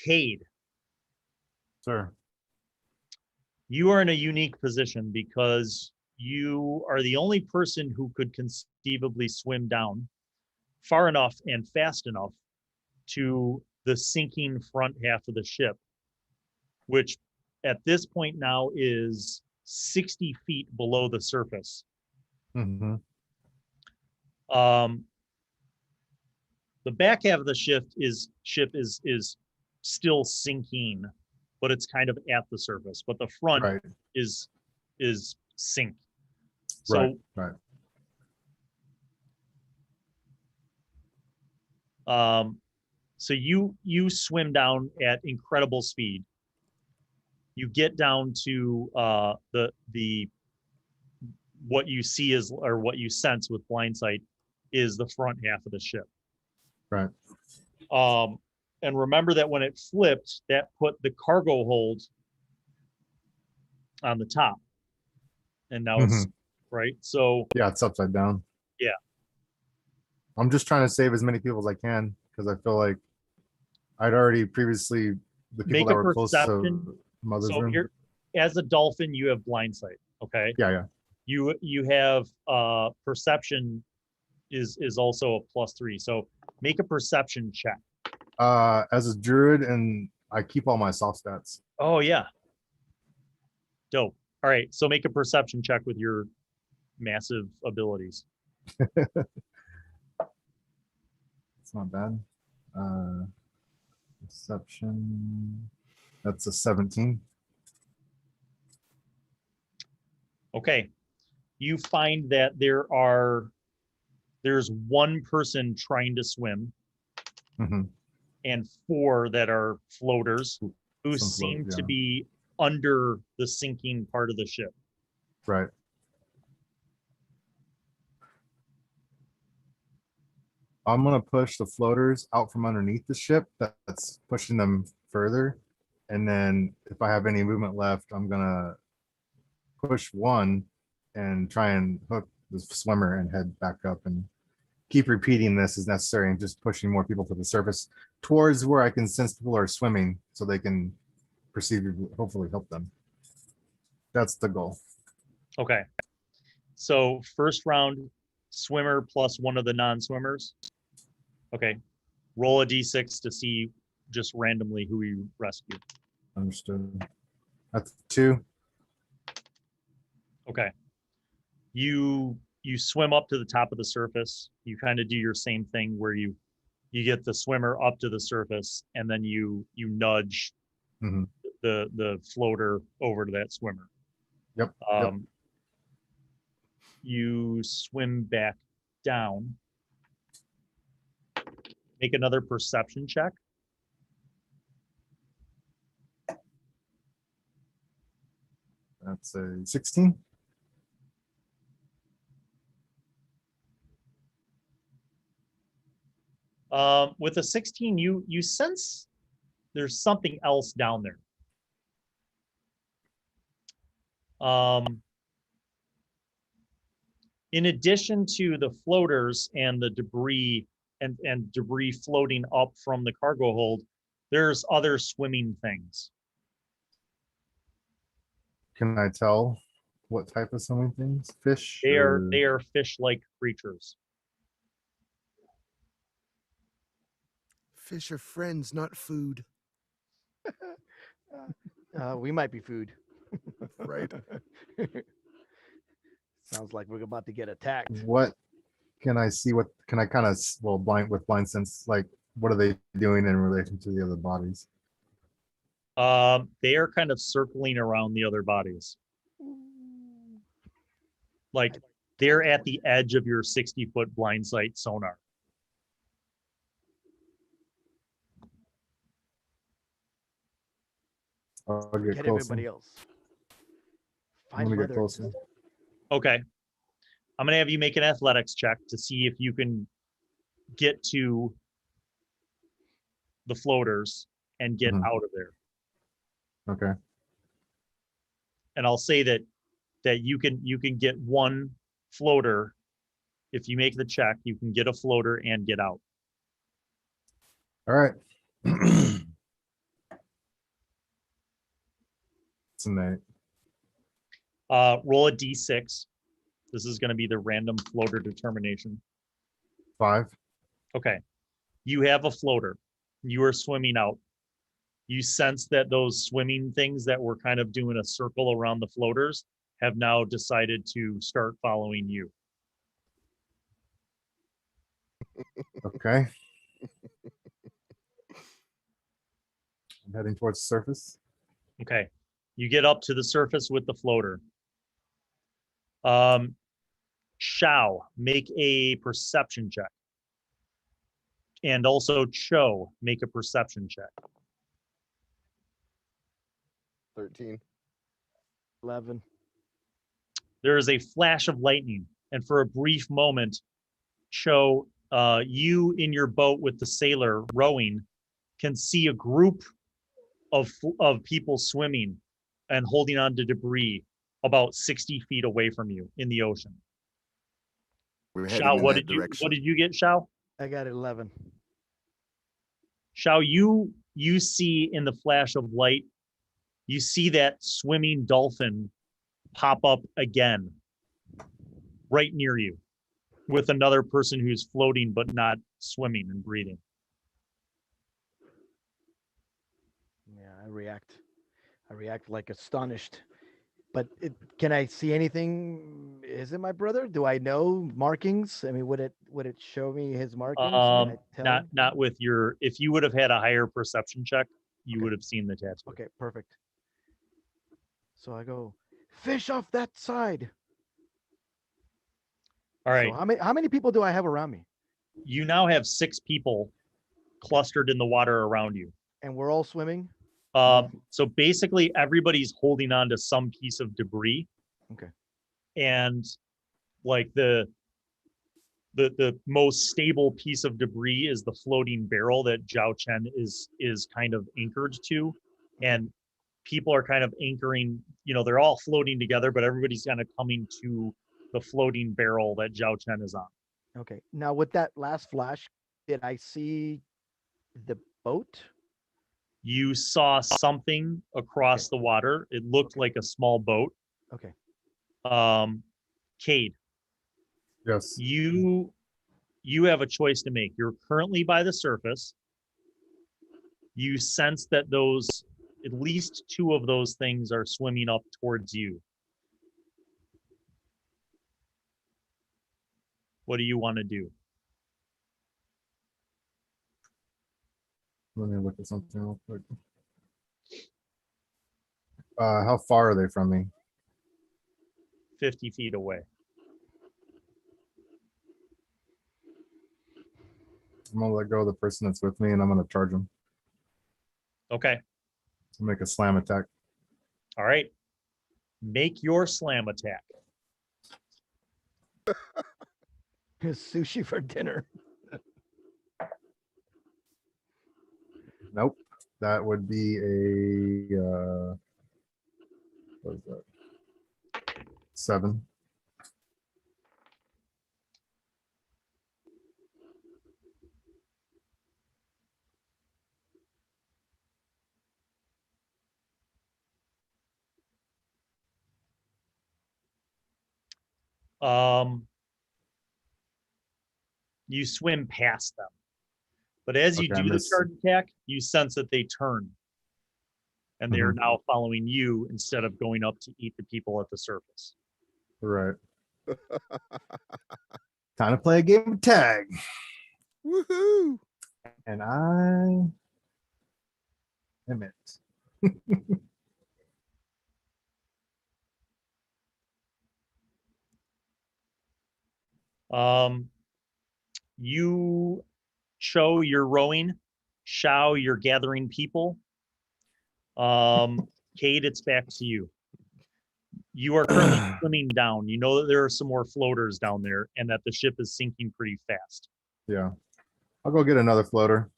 Cade, Sir. you are in a unique position because you are the only person who could conceivably swim down far enough and fast enough to the sinking front half of the ship, which at this point now is 60 feet below the surface. Mm-hmm. The back half of the ship is still sinking, but it's kind of at the surface. But the front Right. is sink. So Right. so you swim down at incredible speed. You get down to what you see is, or what you sense with blind sight is the front half of the ship. Right. And remember that when it flipped, that put the cargo hold on the top. And now it's right. So Yeah, it's upside down. Yeah. I'm just trying to save as many people as I can because I feel like I'd already previously the people Make that a were close to perception. mother's So room. you're, as a dolphin, you have blind sight. Okay. Yeah. You have perception is also a +3. So make a perception check. As a druid, and I keep all my soft stats. Oh yeah. Dope. All right. So make a perception check with your massive abilities. It's not bad. Perception. That's a 17. Okay. You find that there's one person trying to swim and 4 that are floaters who Some seem float, to yeah. be under the sinking part of the ship. Right. I'm gonna push the floaters out from underneath the ship. That's pushing them further. And then if I have any movement left, I'm gonna push one and try and hook the swimmer and head back up and keep repeating this as necessary and just pushing more people to the surface towards where I can sense people are swimming so they can perceive, hopefully help them. That's the goal. Okay. So first round, swimmer plus one of the non-swimmers. Okay. Roll a d6 to see just randomly who you rescue. Understood. That's 2. Okay. You swim up to the top of the surface. You kind of do your same thing where you get the swimmer up to the surface and then you nudge the floater over to that swimmer. Yep. You swim back down. Make another perception check. That's a 16. With a 16, you sense there's something else down there. In addition to the floaters and the debris and debris floating up from the cargo hold, there's other swimming things. Can I tell what type of swimming things? Fish? They or- are fish-like creatures. Fish are friends, not food. We might be food. Right. Sounds like we're about to get attacked. What can I see? What can I kind of, well, blind sense, like what are they doing in relation to the other bodies? They are kind of circling around the other bodies. Like they're at the edge of your 60-foot blind sight sonar. I'll get Get closer. everybody else. I'm Find gonna get mother. closer. Okay. I'm going to have you make an athletics check to see if you can get to the floaters and get out of there. Okay. And I'll say that you can get one floater. If you make the check, you can get a floater and get out. All right. It's an 8. Roll a d6. This is going to be the random floater determination. 5. Okay. You have a floater. You are swimming out. You sense that those swimming things that were kind of doing a circle around the floaters have now decided to start following you. Okay. I'm heading towards the surface. Okay. You get up to the surface with the floater. Shao, make a perception check. And also Cho, make a perception check. 13. 11. there is a flash of lightning, and for a brief moment, Shao, you in your boat with the sailor rowing can see a group of people swimming and holding on to debris about 60 feet away from you in the ocean. We're heading Shao, in what that did you direction. get, Shao? I got 11. Shao, you see in the flash of light, you see that swimming dolphin pop up again right near you with another person who's floating but not swimming and breathing. Yeah, I react like astonished. But can I see anything? Is it my brother? Do I know markings? I mean, would it show me his markings? Can I tell? Not with your, if you would have had a higher perception check, you would have seen the tattoo. Okay, perfect. So I go, fish off that side. All right. So how many people do I have around me? You now have 6 people clustered in the water around you. And we're all swimming? So basically everybody's holding on to some piece of debris. Okay. And like the most stable piece of debris is the floating barrel that Zhao Chen is kind of anchored to. And people are kind of anchoring, they're all floating together, but everybody's kind of coming to the floating barrel that Zhao Chen is on. Okay. Now with that last flash, did I see the boat? You saw something across the water. It looked like a small boat. Okay. Cade, Yes. you have a choice to make. You're currently by the surface. You sense that at least 2 of those things are swimming up towards you. What do you want to do? Let me look at something real quick. How far are they from me? 50 feet away. I'm gonna let go of the person that's with me and I'm gonna charge him. Okay. Make a slam attack. All right. Make your slam attack. Sushi for dinner. Nope. That would be a what is that? 7. You swim past them. But as you Okay, I do the missed. charge attack, you sense that they turn. And they are now following you instead of going up to eat the people at the surface. Right. Time to play a game of tag. Woohoo! And I am it. You show you're rowing. Shao, you're gathering people. Cade, it's back to you. You are currently swimming down. You know that there are some more floaters down there and that the ship is sinking pretty fast. Yeah. I'll go get another floater.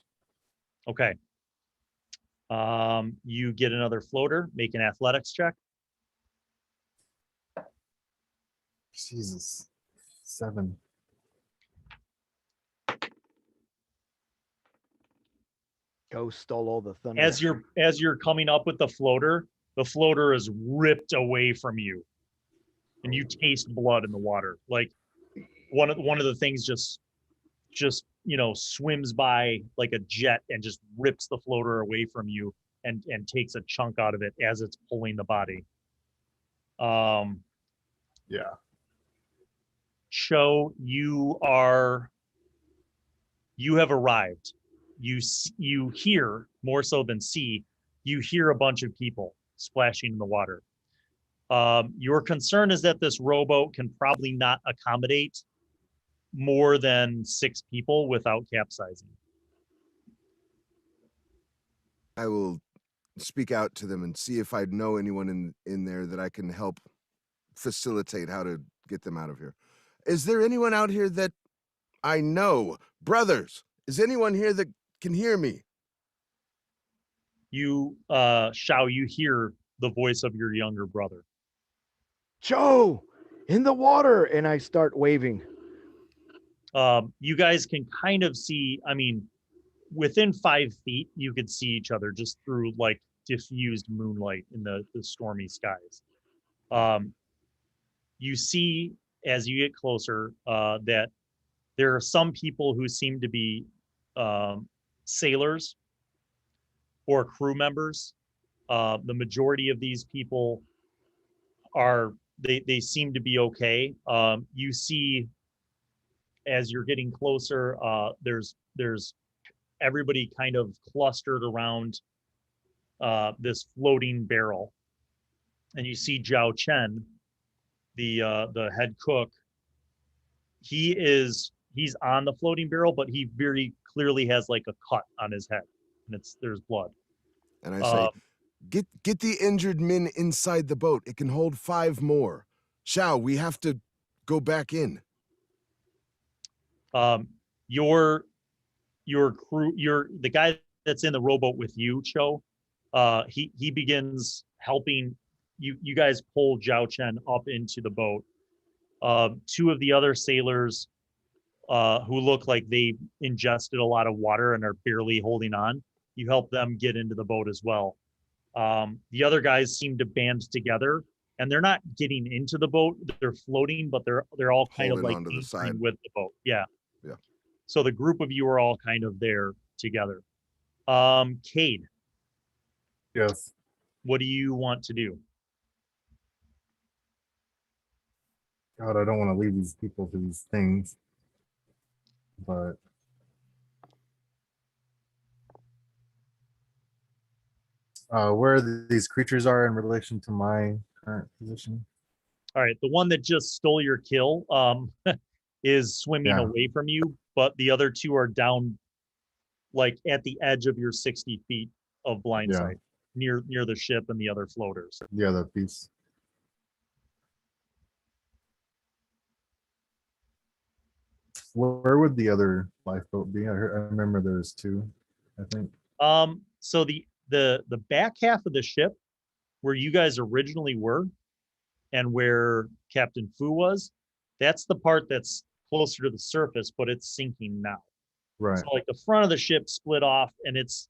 Okay. You get another floater, make an athletics check. Jesus. 7. Ghost stole all the thunder. As you're coming up with the floater is ripped away from you. And you taste blood in the water. Like one of the things just swims by like a jet and just rips the floater away from you and takes a chunk out of it as it's pulling the body. Yeah. Shao, you have arrived. You hear, more so than see, you hear a bunch of people splashing in the water. Your concern is that this rowboat can probably not accommodate more than 6 people without capsizing. I will speak out to them and see if I know anyone in there that I can help facilitate how to get them out of here. Is there anyone out here that I know? Brothers, is anyone here that can hear me? You, Shao, you hear the voice of your younger brother. Joe, in the water, and I start waving. You guys can kind of see, I mean, within 5 feet, you could see each other just through like diffused moonlight in the stormy skies. You see as you get closer that there are some people who seem to be sailors or crew members. The majority of these people are, they seem to be okay. You see as you're getting closer, there's everybody kind of clustered around this floating barrel, and you see Zhao Chen, the head cook. He's on the floating barrel, but he very clearly has like a cut on his head, and there's blood. And I say, get the injured men inside the boat. It can hold 5 more. Shao, we have to go back in. Your crew, the guy that's in the rowboat with you, Cho, he begins helping you guys pull Zhao Chen up into the boat. 2 of the other sailors who look like they ingested a lot of water and are barely holding on, you help them get into the boat as well. The other guys seem to band together, and they're not getting into the boat, they're floating, but they're all kind Holding of like onto the side. with the boat. Yeah. Yeah. So the group of you are all kind of there together. Cade, Yes. what do you want to do? God, I don't want to leave these people to these things. But where these creatures are in relation to my current position? All right, the one that just stole your kill is swimming away from you, but the other 2 are down like at the edge of your 60 feet of blind sight, near the ship and the other floaters. The other piece. Where would the other lifeboat be? I remember there's 2, I think. So the back half of the ship where you guys originally were and where Captain Fu was, that's the part that's closer to the surface, but it's sinking now. Right. So like the front of the ship split off, and it's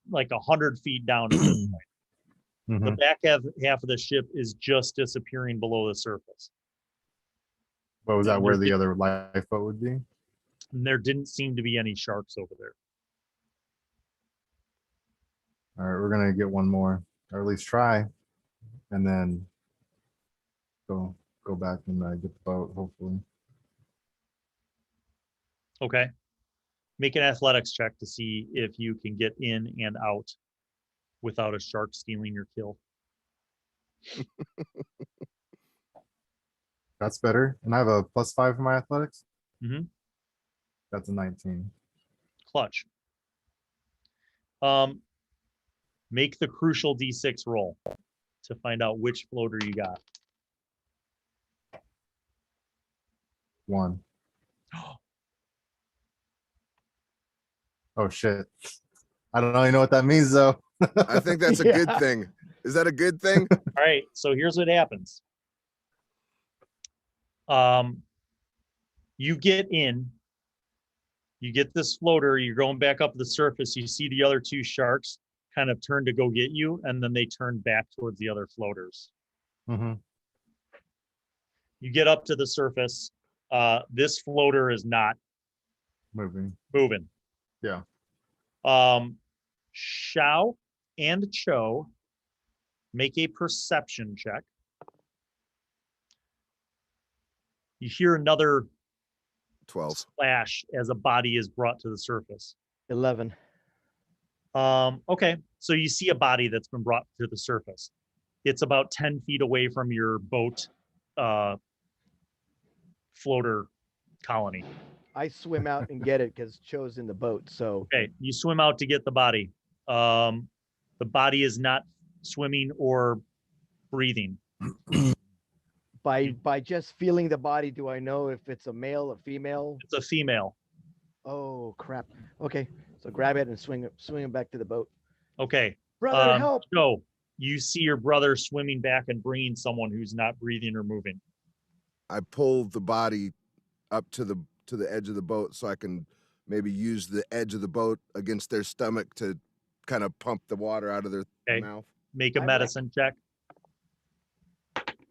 like 100 feet down at this point. Mm-hmm. The back half of the ship is just disappearing below the surface. But was that And where the other lifeboat would be? And there didn't seem to be any sharks over there. All right, we're gonna get one more, or at least try, and then go back and get the boat, hopefully. Okay. Make an athletics check to see if you can get in and out without a shark stealing your kill. That's better. And I have a +5 for my athletics. Mhm. That's a 19. Clutch. Make the crucial D6 roll to find out which floater you got. 1. Oh shit. I don't really know what that means though. I think that's a good thing. Is that a good thing? All right, so here's what happens. You get in, you get this floater, you're going back up the surface, you see the other 2 sharks kind of turn to go get you, and then they turn back towards the other floaters. Mm-hmm. You get up to the surface. This floater is not Moving. Yeah. Shao and Cho, make a perception check. You hear another 12. splash as a body is brought to the surface. 11. Okay, so you see a body that's been brought to the surface. It's about 10 feet away from your boat floater colony. I swim out and get it because Cho's in the boat. So Okay, you swim out to get the body. The body is not swimming or breathing. By just feeling the body, do I know if it's a male or female? It's a female. Oh crap. Okay, so grab it and swing it back to the boat. Okay. Brother, help! So you see your brother swimming back and bringing someone who's not breathing or moving. I pull the body up to the edge of the boat so I can maybe use the edge of the boat against their stomach to kind of pump the water out of their mouth. Make a medicine check.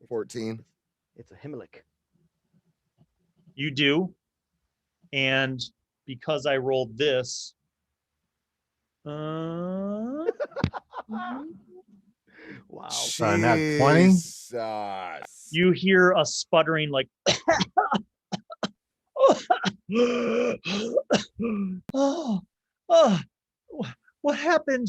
14. It's a Himmelic. You do. And because I rolled this, Wow. Nat 20? Jesus. you hear a sputtering like oh, what happened?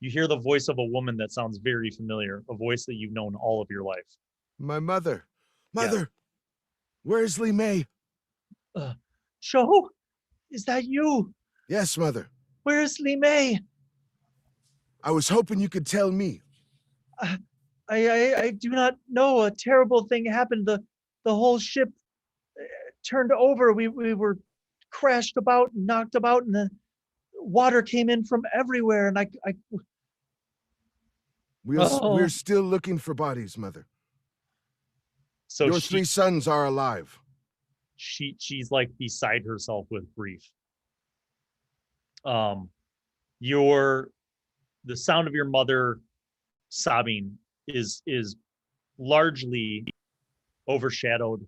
You hear the voice of a woman that sounds very familiar, a voice that you've known all of your life. My mother. Mother, where's Lee May? Shao, is that you? Yes, mother. Where's Lee May? I was hoping you could tell me. I do not know. A terrible thing happened. The whole ship turned over. We were crashed about and knocked about, and the water came in from everywhere. And We're still looking for bodies, mother. So your 3 sons are alive. She's like beside herself with grief. The sound of your mother sobbing is largely overshadowed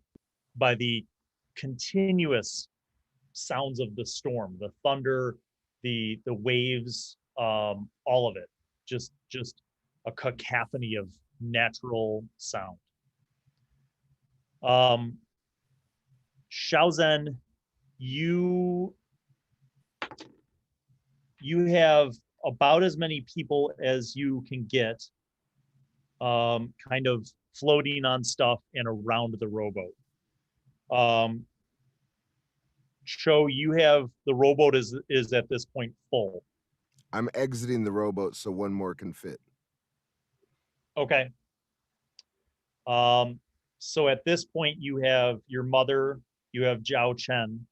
by the continuous sounds of the storm, the thunder, the waves, all of it. Just a cacophony of natural sound. Shao Zhen, you have about as many people as you can get kind of floating on stuff and around the rowboat. Shao, you have the rowboat is at this point full. I'm exiting the rowboat so one more can fit. Okay. So at this point you have your mother, you have Zhao Chen,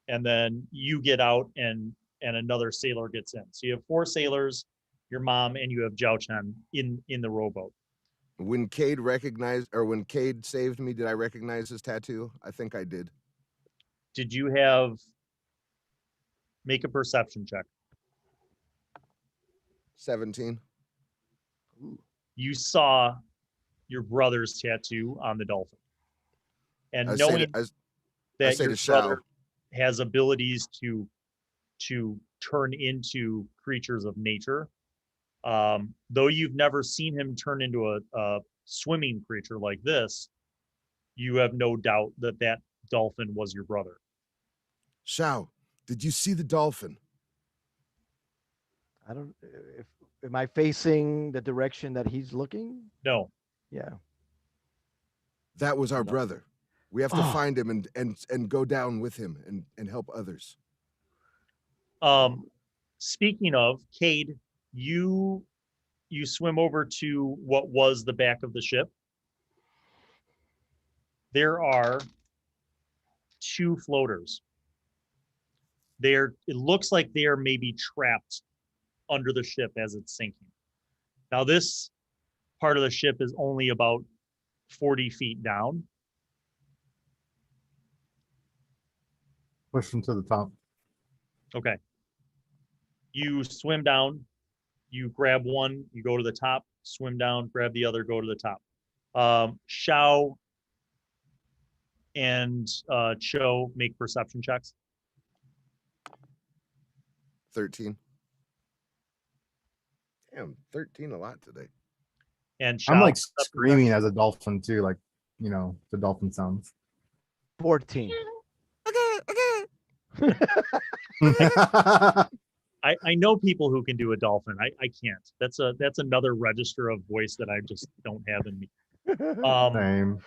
and then you get out and another sailor gets in. So you have 4 sailors, your mom, and you have Zhao Chen in the rowboat. When Cade saved me, did I recognize his tattoo? I think I did. Did you make a perception check? 17. You saw your brother's tattoo on the dolphin. And knowing that your brother has abilities to turn into creatures of nature, though you've never seen him turn into a swimming creature like this, you have no doubt that dolphin was your brother. Shao, did you see the dolphin? I don't. Am I facing the direction that he's looking? No. Yeah. That was our brother. We have to find him and go down with him and help others. Speaking of, Cade, you swim over to what was the back of the ship. There are 2 floaters. It looks like they are maybe trapped under the ship as it's sinking. Now this part of the ship is only about 40 feet down. Push them to the top. Okay. You swim down, you grab one, you go to the top, swim down, grab the other, go to the top. Shao and Cho make perception checks. 13. Damn, 13 a lot today. And Shao, I'm like screaming as a dolphin too, like, you know, the dolphin sounds. 14. I know people who can do a dolphin. I can't. That's another register of voice that I just don't have in me. Same.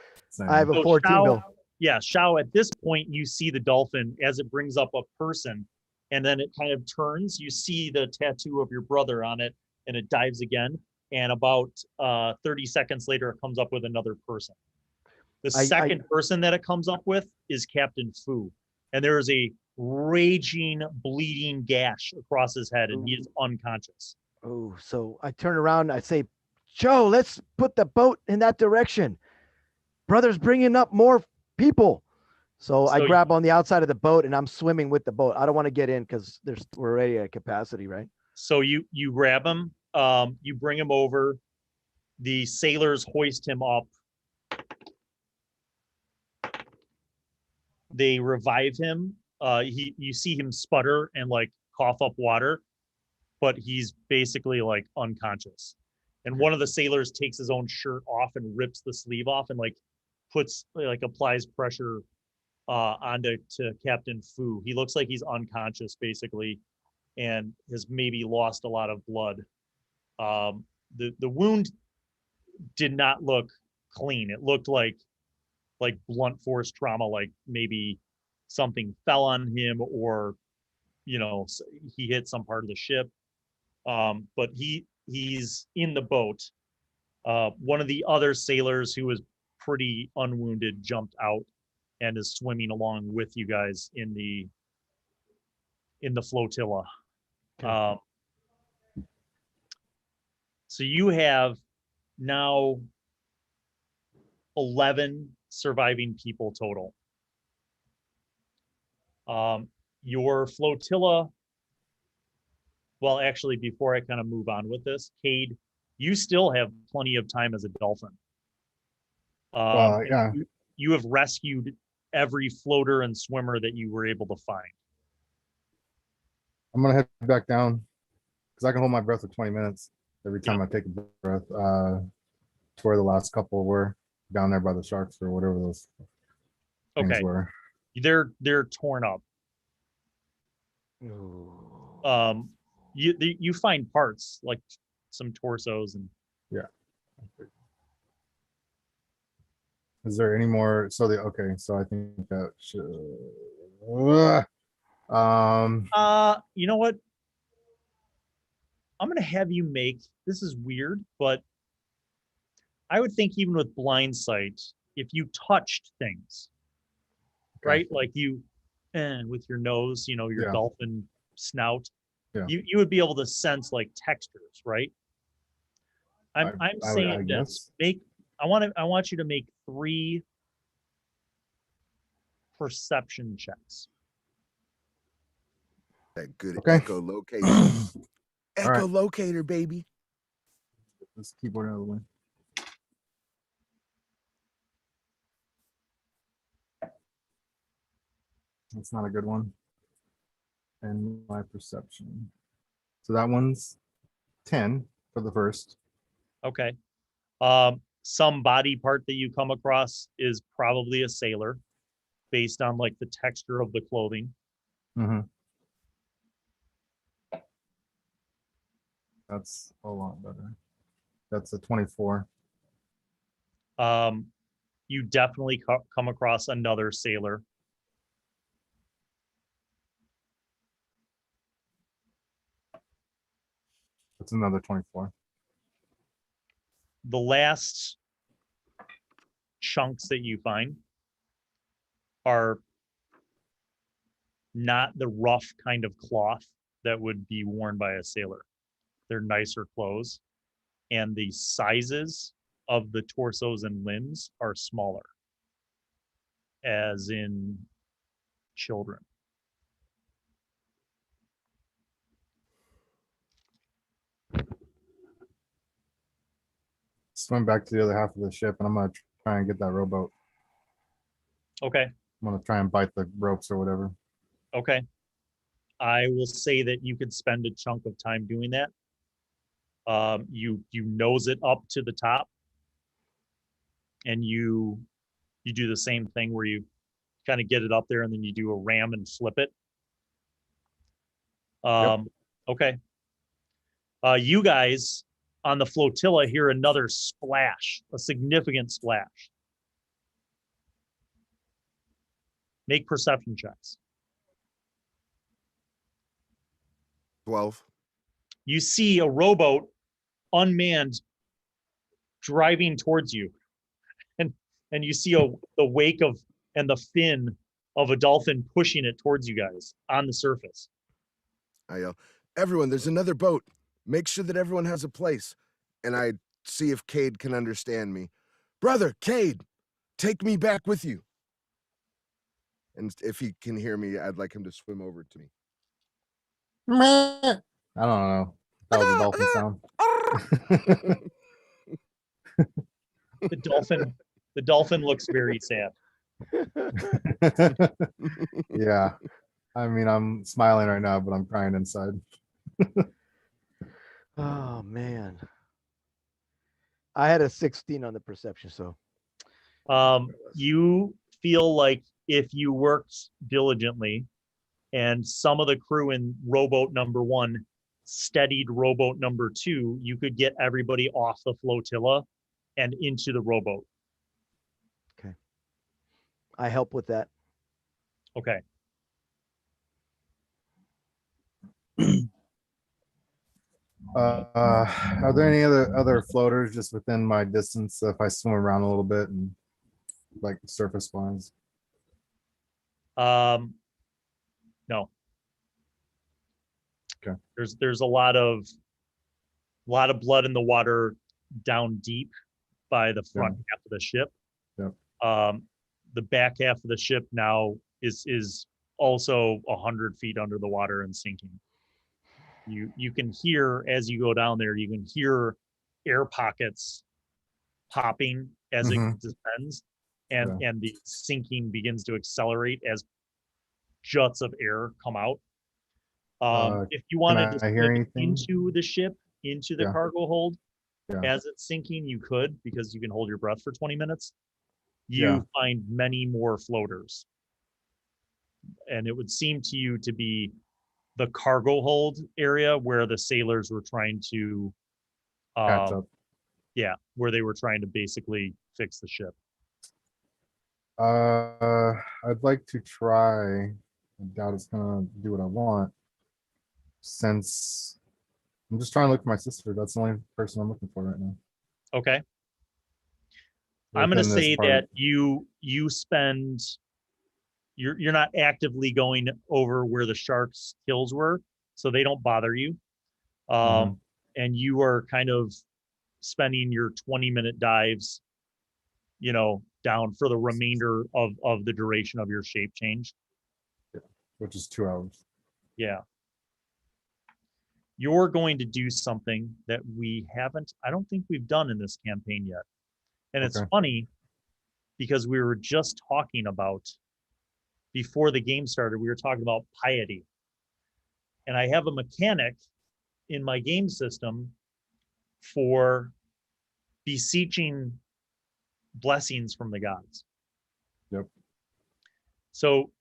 I have a So 14 Shao, bill. Yeah, Shao, at this point, you see the dolphin as it brings up a person, and then it kind of turns. You see the tattoo of your brother on it, and it dives again. And about 30 seconds later, it comes up with another person. The second person that it comes up with is Captain Fu. And there is a raging, bleeding gash across his head, and he is unconscious. Oh, so I turn around, I say, Joe, let's put the boat in that direction. Brother's bringing up more people. So I grab on the outside of the boat and I'm swimming with the boat. I don't want to get in because we're already at capacity, right? So you grab him, you bring him over. The sailors hoist him up. They revive him. You see him sputter and like cough up water, but he's basically like unconscious. And one of the sailors takes his own shirt off and rips the sleeve off and like applies pressure onto Captain Fu. He looks like he's unconscious basically, and has maybe lost a lot of blood. The wound did not look clean. It looked like blunt force trauma, like maybe something fell on him, or he hit some part of the ship. But he's in the boat. One of the other sailors who was pretty unwounded jumped out and is swimming along with you guys in the flotilla. Okay. So you have now 11 surviving people total. Your flotilla, well, actually, before I kind of move on with this, Cade, you still have plenty of time as a dolphin. Yeah. You have rescued every floater and swimmer that you were able to find. I'm gonna head back down because I can hold my breath for 20 minutes every time I take a breath. To where the last couple were, down there by the sharks or whatever those things were. They're torn up. Ooh. You find parts like some torsos and Is there any more? So I think that should. You know what? I'm gonna have you make, this is weird, but I would think even with blind sight, if you touched things, right? Like you, and with your nose, your dolphin snout, you would be able to sense like textures, right? I'm saying this. I want you to make 3 perception checks. That good Okay. echolocator. All right. Echolocator, baby. Let's keyboard out of the way. That's not a good one. And my perception. So that one's 10 for the first. Okay. Some body part that you come across is probably a sailor based on like the texture of the clothing. Mm-hmm. That's a lot better. That's a 24. You definitely come across another sailor. That's another 24. The last chunks that you find are not the rough kind of cloth that would be worn by a sailor. They're nicer clothes, and the sizes of the torsos and limbs are smaller, as in children. Swim back to the other half of the ship, and I'm gonna try and get that rowboat. Okay. I'm gonna try and bite the ropes or whatever. Okay. I will say that you could spend a chunk of time doing that. You nose it up to the top, and you do the same thing where you kind of get it up there and then you do a ram and flip it. Okay. You guys on the flotilla hear another splash, a significant splash. Make perception checks. 12. You see a rowboat unmanned driving towards you, and you see the wake of and the fin of a dolphin pushing it towards you guys on the surface. I yell, everyone, there's another boat. Make sure that everyone has a place. And I see if Cade can understand me. Brother, Cade, take me back with you. And if he can hear me, I'd like him to swim over to me. I don't know. That was a dolphin sound. The dolphin looks very sad. Yeah. I mean, I'm smiling right now, but I'm crying inside. Oh man. I had a 16 on the perception, so You feel like if you worked diligently and some of the crew in rowboat number 1 steadied rowboat number 2, you could get everybody off the flotilla and into the rowboat. I help with that. Okay. Are there any other floaters just within my distance if I swim around a little bit and like surface wise? No. Okay. There's a lot of blood in the water down deep by the front half of the ship. Yep. The back half of the ship now is also 100 feet under the water and sinking. You can hear as you go down there, you can hear air pockets popping as it descends, and the sinking begins to accelerate as juts of air come out. If you wanted to slip into the ship, into the cargo hold, as it's sinking, you could, because you can hold your breath for 20 minutes. You find many more floaters. And it would seem to you to be the cargo hold area where the sailors were trying to Catch up. Yeah, where they were trying to basically fix the ship. I'd like to try. I doubt it's gonna do what I want. Since I'm just trying to look for my sister. That's the only person I'm looking for right now. Okay. I'm going to Within this say part. that you spend, you're not actively going over where the sharks' kills were, so they don't bother you. And you are kind of spending your 20-minute dives, down for the remainder of the duration of your shape change. Which is 2 hours. Yeah. You're going to do something that I don't think we've done in this campaign yet. And it's funny because we were just talking about, before the game started, we were talking about piety. And I have a mechanic in my game system for beseeching blessings from the gods. Yep. So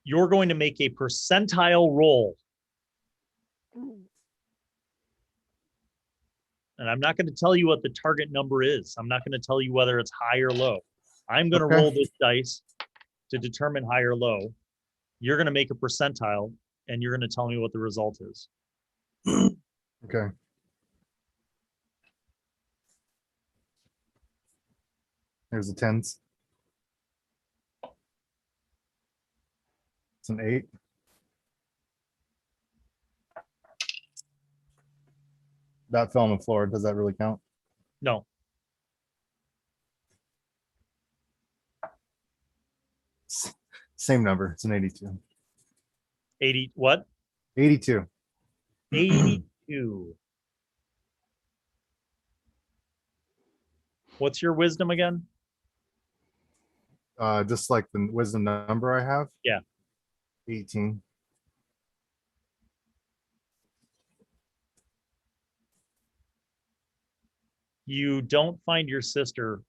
you're going to make a percentile roll. And I'm not going to tell you what the target number is. I'm not going to tell you whether it's high or low. I'm going to roll this dice to determine high or low. You're going to make a percentile, and you're going to tell me what the result is. Okay. Here's the 10s. It's an 8. That fell on the floor. Does that really count? No. Same number. It's an 82. 80, what? 82. 82. What's your wisdom again? Just like the wisdom number I have? Yeah. 18. You don't find your sister,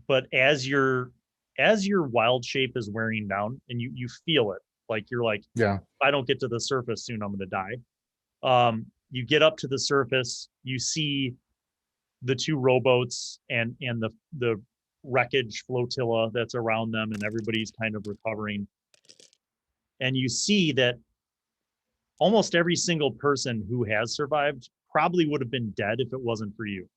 but as your wild shape is wearing down, and you feel it, like you're like, yeah, if I don't get to the surface soon, I'm going to die. You get up to the surface, you see the 2 rowboats and the wreckage flotilla that's around them, and everybody's kind of recovering. And you see that almost every single person who has survived probably would have been dead if it wasn't for you.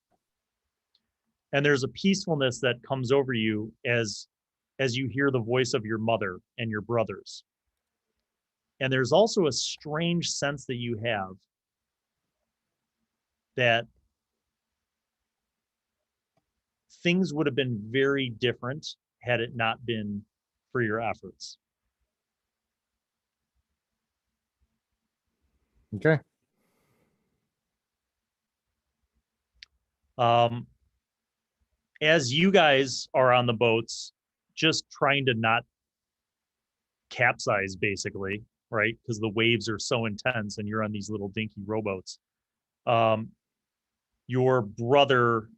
And there's a peacefulness that comes over you as you hear the voice of your mother and your brothers. And there's also a strange sense that you have that things would have been very different had it not been for your efforts. Okay. As you guys are on the boats, just trying to not capsize, basically, right? Because the waves are so intense and you're on these little dinky rowboats. Your brother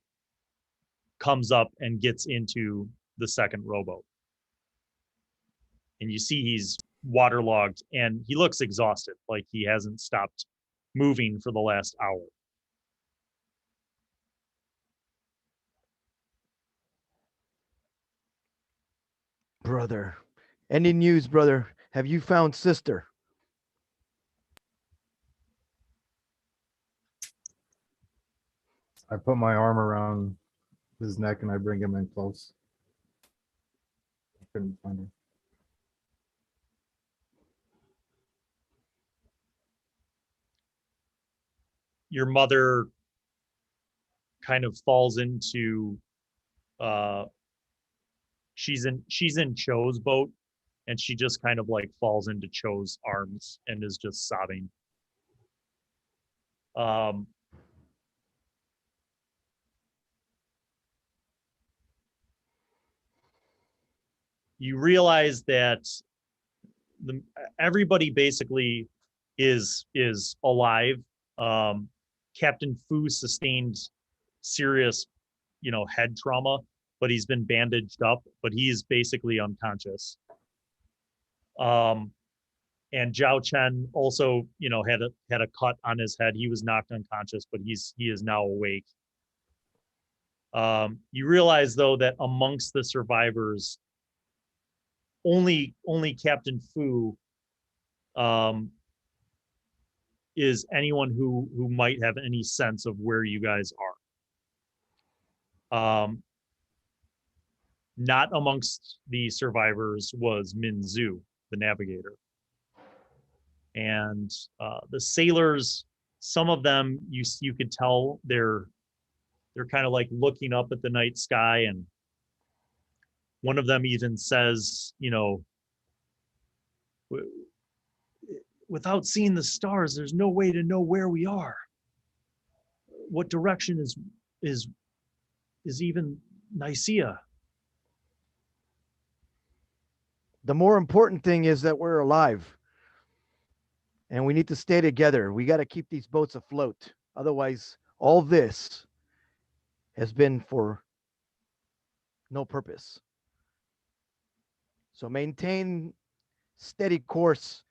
comes up and gets into the second rowboat. And you see he's waterlogged and he looks exhausted, like he hasn't stopped moving for the last hour. Brother. Any news, brother? Have you found sister? I put my arm around his neck and I bring him in close. I couldn't find her. Your mother kind of falls into she's in Cho's boat, and she just kind of like falls into Cho's arms and is just sobbing. You realize that everybody basically is alive. Captain Fu sustained serious, head trauma, but he's been bandaged up, but he's basically unconscious. And Zhao Chen also, had a cut on his head. He was knocked unconscious, but he is now awake. You realize though that amongst the survivors, only Captain Fu is anyone who might have any sense of where you guys are. Not amongst the survivors was Min Zhu, the navigator. And the sailors, some of them you could tell they're kind of like looking up at the night sky, and one of them even says, without seeing the stars, there's no way to know where we are. What direction is even Nisia? The more important thing is that we're alive. And we need to stay together. We got to keep these boats afloat. Otherwise, all this has been for no purpose. So maintain steady course,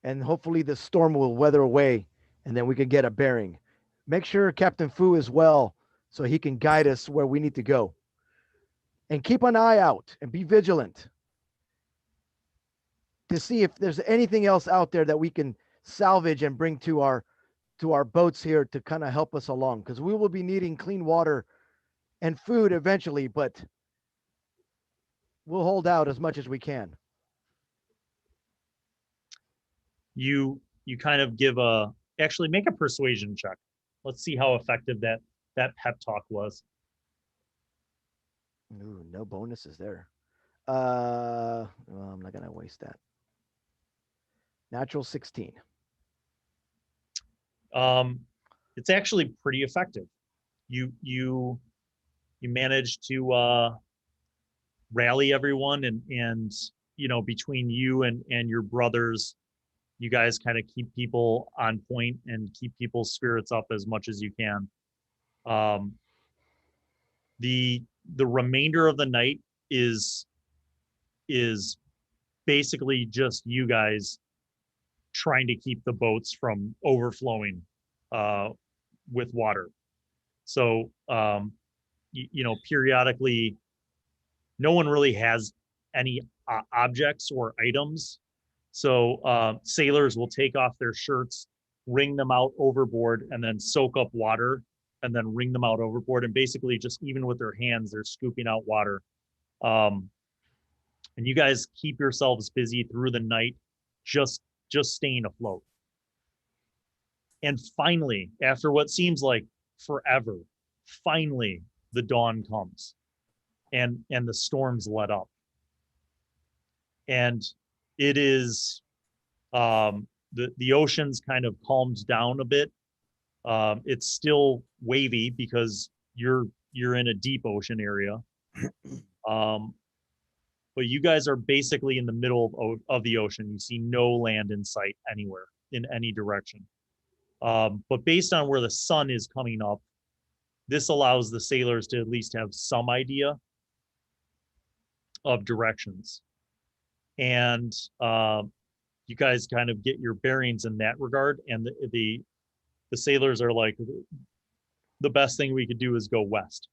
and hopefully the storm will weather away, and then we can get a bearing. Make sure Captain Fu is well so he can guide us where we need to go. And keep an eye out and be vigilant to see if there's anything else out there that we can salvage and bring to our boats here to kind of help us along, because we will be needing clean water and food eventually, but we'll hold out as much as we can. You kind of actually make a persuasion check. Let's see how effective that pep talk was. Ooh, no bonuses there. Well, I'm not gonna waste that. Natural 16. It's actually pretty effective. You manage to rally everyone, and between you and your brothers, you guys kind of keep people on point and keep people's spirits up as much as you can. The remainder of the night is basically just you guys trying to keep the boats from overflowing with water. So periodically, no one really has any objects or items. So sailors will take off their shirts wring them out overboard, and then soak up water, and then wring them out overboard. And basically, just even with their hands, they're scooping out water. And you guys keep yourselves busy through the night, just staying afloat. And finally, after what seems like forever, finally the dawn comes, and the storms let up. And it is the ocean's kind of calmed down a bit. It's still wavy because you're in a deep ocean area. But you guys are basically in the middle of the ocean. You see no land in sight anywhere in any direction. But based on where the sun is coming up, this allows the sailors to at least have some idea of directions. And you guys kind of get your bearings in that regard. And the sailors are like, the best thing we could do is go west.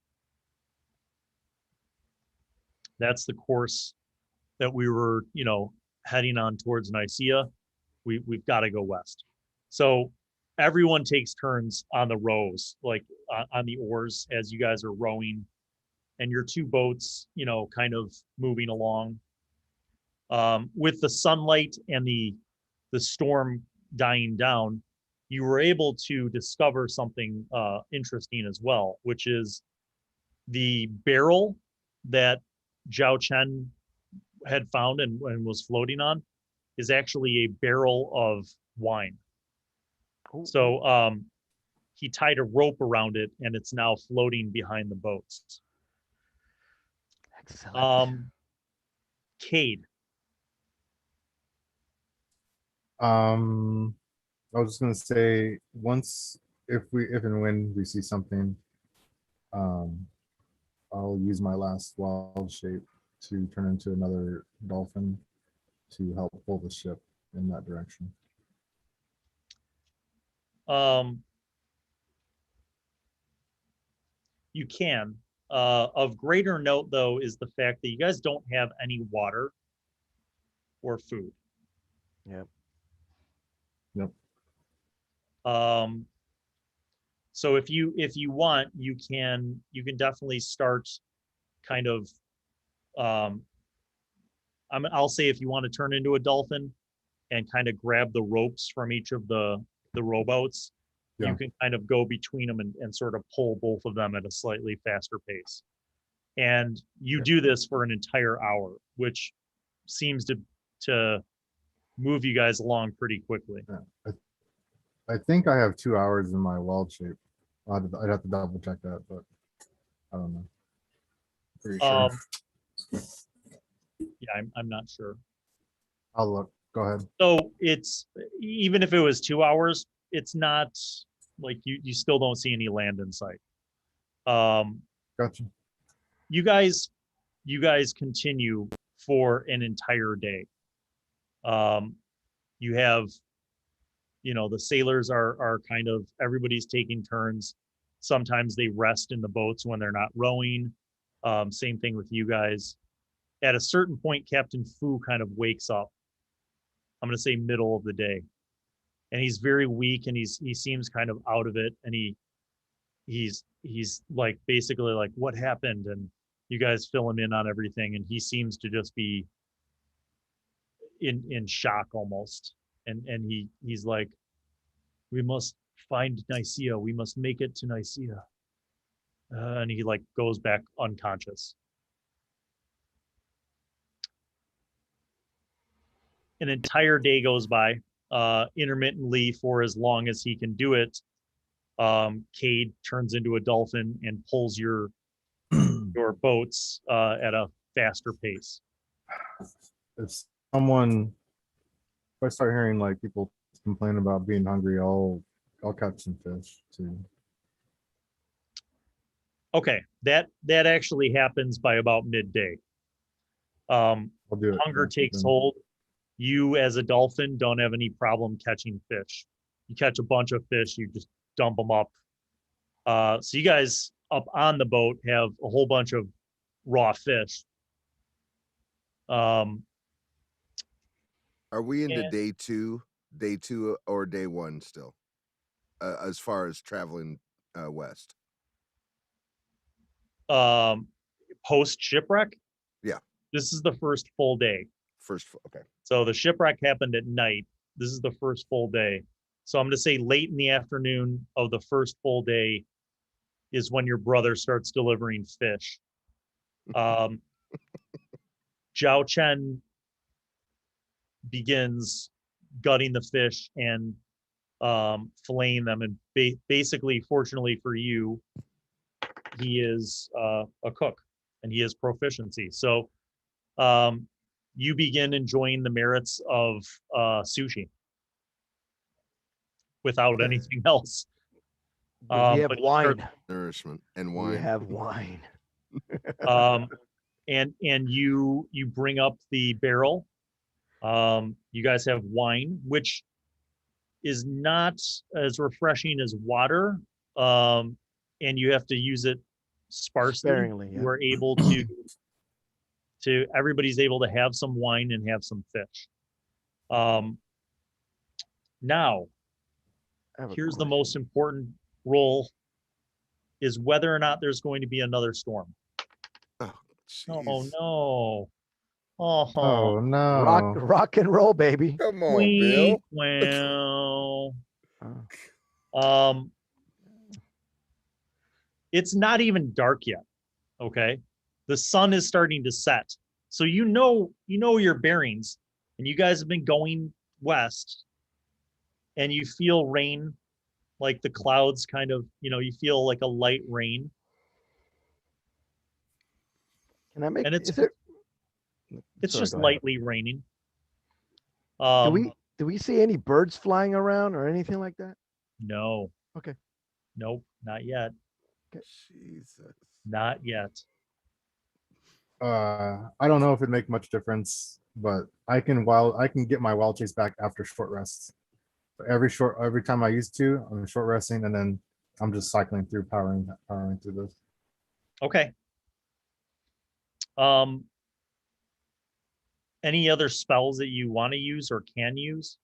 That's the course that we were, heading on towards Nisia. We've got to go west. So everyone takes turns on the rows, like on the oars as you guys are rowing, and your two boats, kind of moving along. With the sunlight and the storm dying down, you were able to discover something interesting as well, which is the barrel that Zhao Chen had found and was floating on is actually a barrel of wine. Cool. So he tied a rope around it, and it's now floating behind the boats. Excellent. Cade. I was just gonna say, if and when we see something, I'll use my last wild shape to turn into another dolphin to help pull the ship in that direction. You can. Of greater note, though, is the fact that you guys don't have any water or food. Yep. So if you want, you can definitely start kind of. I'll say if you want to turn into a dolphin and kind of grab the ropes from each of the rowboats, Yeah. you can kind of go between them and sort of pull both of them at a slightly faster pace. And you do this for an entire hour, which seems to move you guys along pretty quickly. Yeah. I think I have 2 hours in my wild shape. I'd have to double check that, but I don't know. Pretty sure. Yeah, I'm not sure. I'll look. Go ahead. So it's, even if it was 2 hours, it's not like you still don't see any land in sight. Gotcha. You guys continue for an entire day. You have, the sailors are kind of, everybody's taking turns. Sometimes they rest in the boats when they're not rowing. Same thing with you guys. At a certain point, Captain Fu kind of wakes up. I'm going to say middle of the day. And he's very weak, and he seems kind of out of it. And he's like, basically like, what happened? And you guys fill him in on everything. And he seems to just be in shock almost. And he's like, we must find Nisia. We must make it to Nisia. And he like goes back unconscious. An entire day goes by, intermittently for as long as he can do it. Cade turns into a dolphin and pulls your boats at a faster pace. If I start hearing like people complain about being hungry, I'll catch some fish too. Okay, that actually happens by about midday. I'll do it. Hunger takes hold. You as a dolphin don't have any problem catching fish. You catch a bunch of fish, you just dump them up. So you guys up on the boat have a whole bunch of raw fish. Are we into day two or day one still? as far as traveling west? Post shipwreck. Yeah. This is the first full day. Okay. So the shipwreck happened at night. This is the first full day. So I'm going to say late in the afternoon of the first full day is when your brother starts delivering fish. Zhao Chen begins gutting the fish and filleting them. And basically, fortunately for you, he is a cook and he has proficiency. So you begin enjoying the merits of sushi without anything else. We have but wine. Nourishment and wine. We have wine. And you bring up the barrel. You guys have wine, which is not as refreshing as water. And you have to use it sparsely. Sparingly, yeah. You are able to everybody's able to have some wine and have some fish. Now, here's the most important role, is whether or not there's going to be another storm. Oh, Oh jeez. no. Oh, Oh no. Rock and roll, baby. Come on, Bill. Well, Oh. it's not even dark yet. Okay. The sun is starting to set. So you know your bearings, and you guys have been going west, and you feel rain, like the clouds kind of, you feel like a light rain. Can I make? And it's Sorry, just go ahead. lightly raining. Do we see any birds flying around or anything like that? No. Okay. Nope, not yet. Jesus. Not yet. I don't know if it'd make much difference, but I can get my wild chase back after short rests. So every time I used to, I'm short resting, and then I'm just cycling through, powering through this. Okay. Any other spells that you want to use or can use?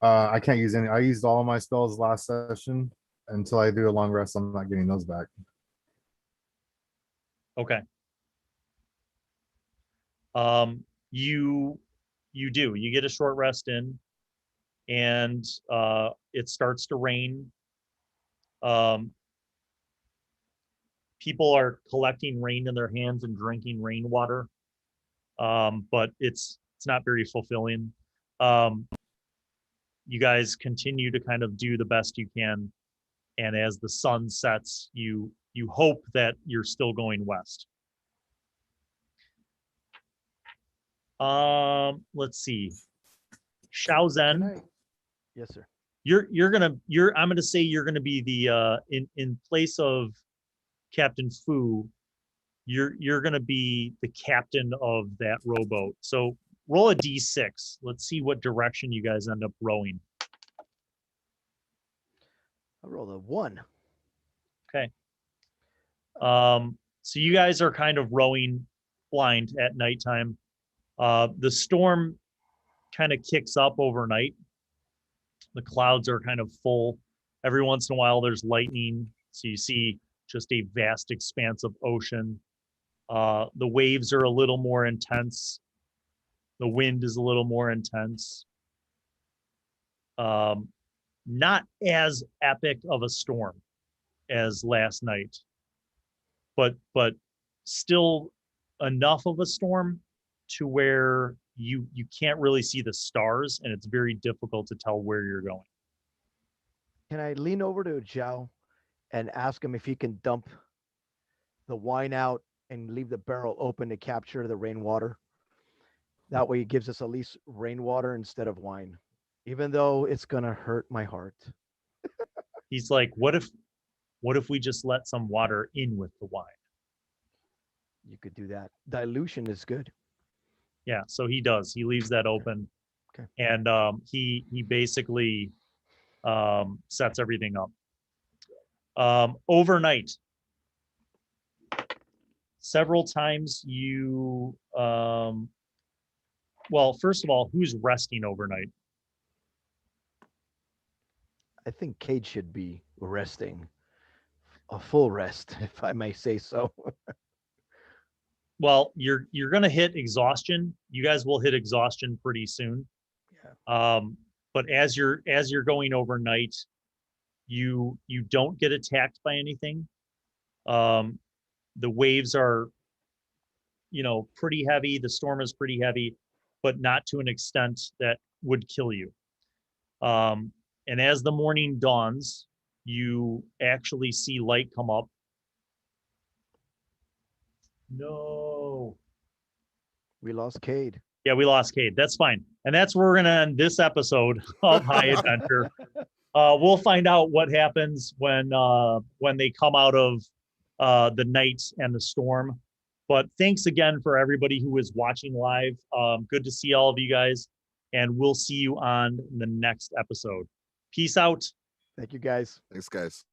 I can't use any. I used all of my spells last session. Until I do a long rest, I'm not getting those back. Okay. You do. You get a short rest in, and it starts to rain. People are collecting rain in their hands and drinking rainwater, but it's not very fulfilling. You guys continue to kind of do the best you can, and as the sun sets, you hope that you're still going west. Let's see. Shao Zhen, Yes, sir. I'm gonna say you're gonna be the in place of Captain Fu, you're gonna be the captain of that rowboat. So roll a d6. Let's see what direction you guys end up rowing. I rolled a 1. Okay. So you guys are kind of rowing blind at nighttime. The storm kind of kicks up overnight. The clouds are kind of full. Every once in a while there's lightning. So you see just a vast expanse of ocean. The waves are a little more intense. The wind is a little more intense. Not as epic of a storm as last night, but still enough of a storm to where you can't really see the stars, and it's very difficult to tell where you're going. Can I lean over to Zhao and ask him if he can dump the wine out and leave the barrel open to capture the rainwater? That way it gives us at least rainwater instead of wine, even though it's gonna hurt my heart. He's like, what if we just let some water in with the wine? You could do that. Dilution is good. Yeah, so he does. He leaves that open. Okay. And he basically sets everything up. Overnight, several times you well, first of all, who's resting overnight? I think Cade should be resting, a full rest, if I may say so. Well, you're gonna hit exhaustion. You guys will hit exhaustion pretty soon. Yeah. But as you're going overnight, you don't get attacked by anything. The waves are, pretty heavy. The storm is pretty heavy, but not to an extent that would kill you. And as the morning dawns, you actually see light come up. No. We lost Cade. Yeah, we lost Cade. That's fine. And that's where we're going to end this episode of High Adventure. We'll find out what happens when they come out of the night and the storm. But thanks again for everybody who is watching live. Good to see all of you guys. And we'll see you on the next episode. Peace out. Thank you, guys. Thanks, guys.